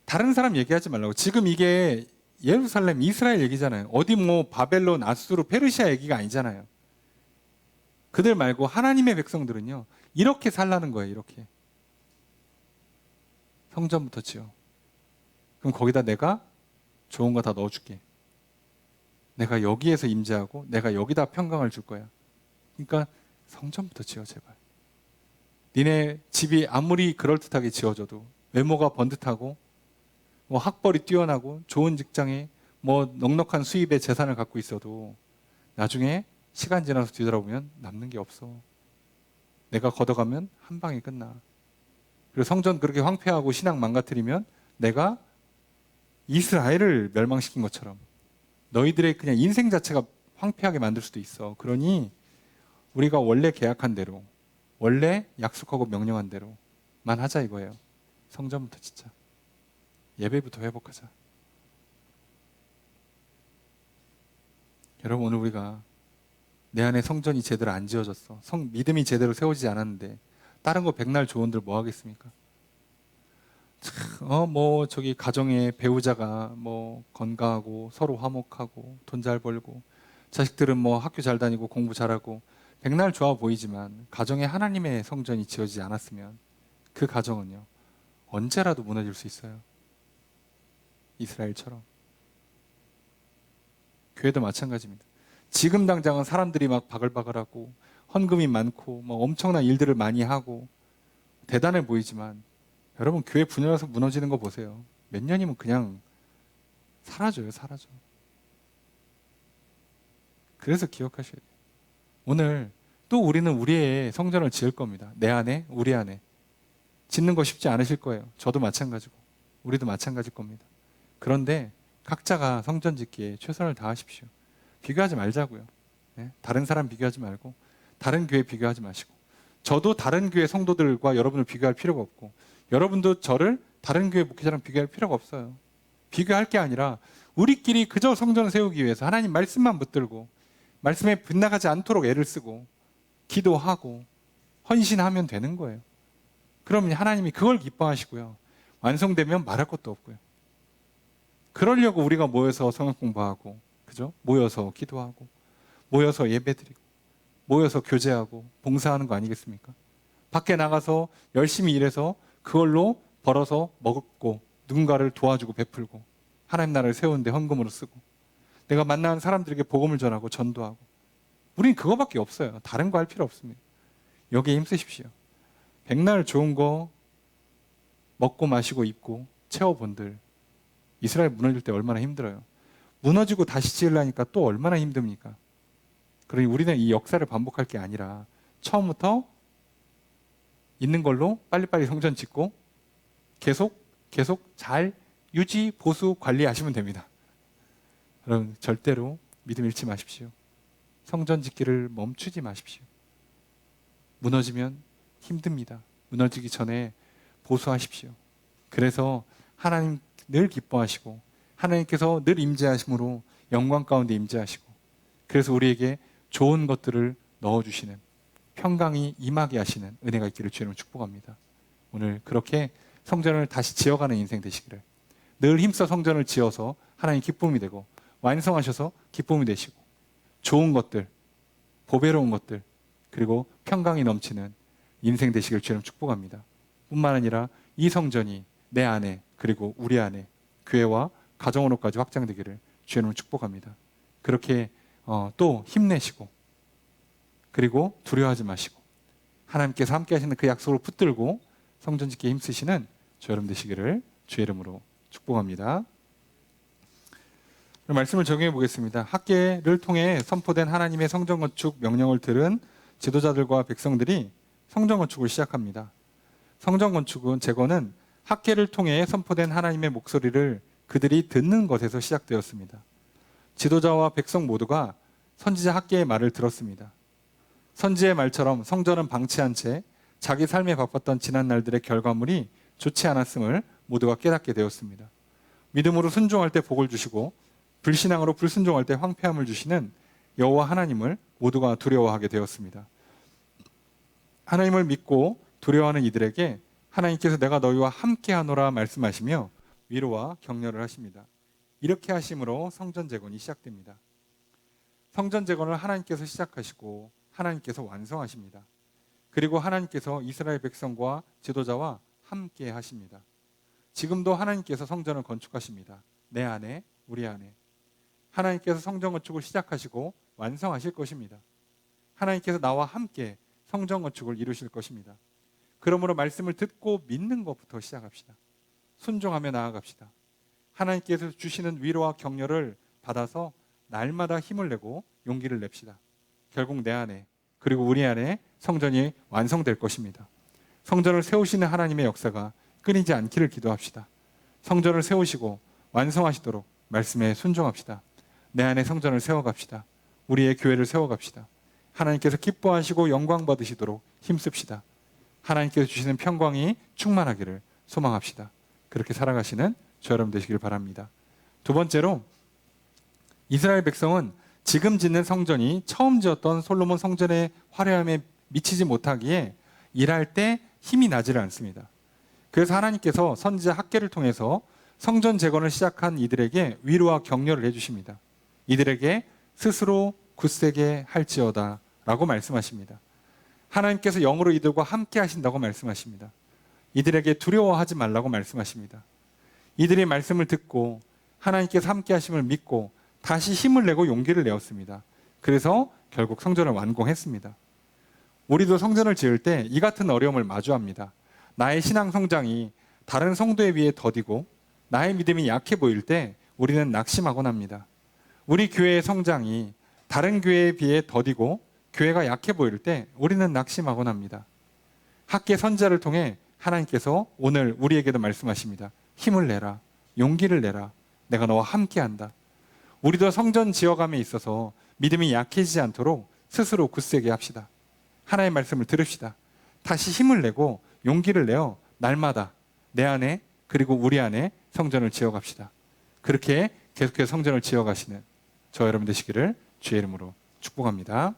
다른 사람 얘기하지 말라고. 지금 이게 예루살렘, 이스라엘 얘기잖아요. 어디 뭐 바벨론, 아수르, 페르시아 얘기가 아니잖아요. 그들 말고 하나님의 백성들은요. 이렇게 살라는 거예요. 이렇게. 성전부터 지어. 그럼 거기다 내가 좋은 거 다 넣어줄게. 내가 여기에서 임재하고 내가 여기다 평강을 줄 거야. 그러니까 성전부터 지어 제발. 니네 집이 아무리 그럴듯하게 지어져도 외모가 번듯하고 뭐 학벌이 뛰어나고 좋은 직장에 뭐 넉넉한 수입의 재산을 갖고 있어도 나중에 시간 지나서 뒤돌아보면 남는 게 없어. 내가 걷어가면 한 방에 끝나. 그리고 성전 그렇게 황폐하고 신앙 망가뜨리면 내가 이스라엘을 멸망시킨 것처럼 너희들의 그냥 인생 자체가 황폐하게 만들 수도 있어. 그러니 우리가 원래 계약한 대로, 원래 약속하고 명령한 대로만 하자 이거예요. 성전부터 진짜. 예배부터 회복하자. 여러분, 오늘 우리가 내 안에 성전이 제대로 안 지어졌어. 믿음이 제대로 세워지지 않았는데 다른 거 백날 조언들 뭐 하겠습니까? 저기 가정에 배우자가 뭐 건강하고 서로 화목하고 돈 잘 벌고 자식들은 뭐 학교 잘 다니고 공부 잘하고 백날 좋아 보이지만 가정에 하나님의 성전이 지어지지 않았으면 그 가정은요 언제라도 무너질 수 있어요. 이스라엘처럼. 교회도 마찬가지입니다. 지금 당장은 사람들이 막 바글바글하고 헌금이 많고 뭐 엄청난 일들을 많이 하고 대단해 보이지만 여러분, 교회 분열해서 무너지는 거 보세요. 몇 년이면 그냥 사라져요. 사라져. 그래서 기억하셔야 돼요. 오늘 또 우리는 우리의 성전을 지을 겁니다. 내 안에, 우리 안에. 짓는 거 쉽지 않으실 거예요. 저도 마찬가지고 우리도 마찬가지일 겁니다. 그런데 각자가 성전 짓기에 최선을 다하십시오. 비교하지 말자고요. 네? 다른 사람 비교하지 말고 다른 교회 비교하지 마시고 저도 다른 교회 성도들과 여러분을 비교할 필요가 없고 여러분도 저를 다른 교회 목회자랑 비교할 필요가 없어요. 비교할 게 아니라 우리끼리 그저 성전을 세우기 위해서 하나님 말씀만 붙들고 말씀에 빗나가지 않도록 애를 쓰고 기도하고 헌신하면 되는 거예요. 그러면 하나님이 그걸 기뻐하시고요. 완성되면 말할 것도 없고요. 그러려고 우리가 모여서 성경 공부하고 그죠? 모여서 기도하고 모여서 예배드리고 모여서 교제하고 봉사하는 거 아니겠습니까? 밖에 나가서 열심히 일해서 그걸로 벌어서 먹고 누군가를 도와주고 베풀고 하나님 나라를 세우는데 헌금으로 쓰고 내가 만나는 사람들에게 복음을 전하고 전도하고 우린 그거밖에 없어요. 다른 거 할 필요 없습니다. 여기에 힘쓰십시오. 백날 좋은 거 먹고 마시고 입고 채워본들 이스라엘 무너질 때 얼마나 힘들어요. 무너지고 다시 지으려니까 또 얼마나 힘듭니까? 그러니 우리는 이 역사를 반복할 게 아니라 처음부터 있는 걸로 빨리빨리 성전 짓고 계속 잘 유지, 보수, 관리하시면 됩니다. 여러분 절대로 믿음 잃지 마십시오. 성전 짓기를 멈추지 마십시오. 무너지면 힘듭니다. 무너지기 전에 보수하십시오. 그래서 하나님 늘 기뻐하시고 하나님께서 늘 임재하심으로 영광 가운데 임재하시고 그래서 우리에게 좋은 것들을 넣어주시는 평강이 임하게 하시는 은혜가 있기를 주님을 축복합니다. 오늘 그렇게 성전을 다시 지어가는 인생 되시기를 늘 힘써 성전을 지어서 하나님 기쁨이 되고 완성하셔서 기쁨이 되시고 좋은 것들, 보배로운 것들 그리고 평강이 넘치는 인생 되시기를 주님 축복합니다. 뿐만 아니라 이 성전이 내 안에 그리고 우리 안에 교회와 가정으로까지 확장되기를 주님을 축복합니다. 그렇게 또 힘내시고 그리고 두려워하지 마시고 하나님께서 함께 하시는 그 약속을 붙들고 성전 짓기에 힘쓰시는 저 여러분 되시기를 주의 이름으로 축복합니다. 말씀을 적용해 보겠습니다. 학계를 통해 선포된 하나님의 성전 건축 명령을 들은 지도자들과 백성들이 성전 건축을 시작합니다. 성전 건축은 제거는 학계를 통해 선포된 하나님의 목소리를 그들이 듣는 것에서 시작되었습니다. 지도자와 백성 모두가 선지자 학계의 말을 들었습니다. 선지의 말처럼 성전은 방치한 채 자기 삶에 바빴던 지난 날들의 결과물이 좋지 않았음을 모두가 깨닫게 되었습니다. 믿음으로 순종할 때 복을 주시고 불신앙으로 불순종할 때 황폐함을 주시는 여호와 하나님을 모두가 두려워하게 되었습니다. 하나님을 믿고 두려워하는 이들에게 하나님께서 내가 너희와 함께하노라 말씀하시며 위로와 격려를 하십니다. 이렇게 하심으로 성전 재건이 시작됩니다. 성전 재건을 하나님께서 시작하시고 하나님께서 완성하십니다. 그리고 하나님께서 이스라엘 백성과 지도자와 함께 하십니다. 지금도 하나님께서 성전을 건축하십니다. 내 안에, 우리 안에. 하나님께서 성전 건축을 시작하시고 완성하실 것입니다. 하나님께서 나와 함께 성전 건축을 이루실 것입니다. 그러므로 말씀을 듣고 믿는 것부터 시작합시다. 순종하며 나아갑시다. 하나님께서 주시는 위로와 격려를 받아서 날마다 힘을 내고 용기를 냅시다. 결국 내 안에 그리고 우리 안에 성전이 완성될 것입니다. 성전을 세우시는 하나님의 역사가 끊이지 않기를 기도합시다. 성전을 세우시고 완성하시도록 말씀에 순종합시다. 내 안에 성전을 세워갑시다. 우리의 교회를 세워갑시다. 하나님께서 기뻐하시고 영광 받으시도록 힘씁시다. 하나님께서 주시는 평강이 충만하기를 소망합시다. 그렇게 살아가시는 저 여러분 되시길 바랍니다. 두 번째로, 이스라엘 백성은 지금 짓는 성전이 처음 지었던 솔로몬 성전의 화려함에 미치지 못하기에 일할 때 힘이 나지를 않습니다. 그래서 하나님께서 선지자 학개를 통해서 성전 재건을 시작한 이들에게 위로와 격려를 해주십니다. 이들에게 스스로 굳세게 할지어다 라고 말씀하십니다. 하나님께서 영으로 이들과 함께 하신다고 말씀하십니다. 이들에게 두려워하지 말라고 말씀하십니다. 이들이 말씀을 듣고 하나님께서 함께 하심을 믿고 다시 힘을 내고 용기를 내었습니다. 그래서 결국 성전을 완공했습니다. 우리도 성전을 지을 때 이 같은 어려움을 마주합니다. 나의 신앙 성장이 다른 성도에 비해 더디고 나의 믿음이 약해 보일 때 우리는 낙심하곤 합니다. 우리 교회의 성장이 다른 교회에 비해 더디고 교회가 약해 보일 때 우리는 낙심하곤 합니다. 학계 선지자를 통해 하나님께서 오늘 우리에게도 말씀하십니다. 힘을 내라, 용기를 내라, 내가 너와 함께한다. 우리도 성전 지어감에 있어서 믿음이 약해지지 않도록 스스로 굳세게 합시다. 하나님의 말씀을 들읍시다. 다시 힘을 내고 용기를 내어 날마다 내 안에 그리고 우리 안에 성전을 지어갑시다. 그렇게 계속해서 성전을 지어가시는 저 여러분 되시기를 주의 이름으로 축복합니다.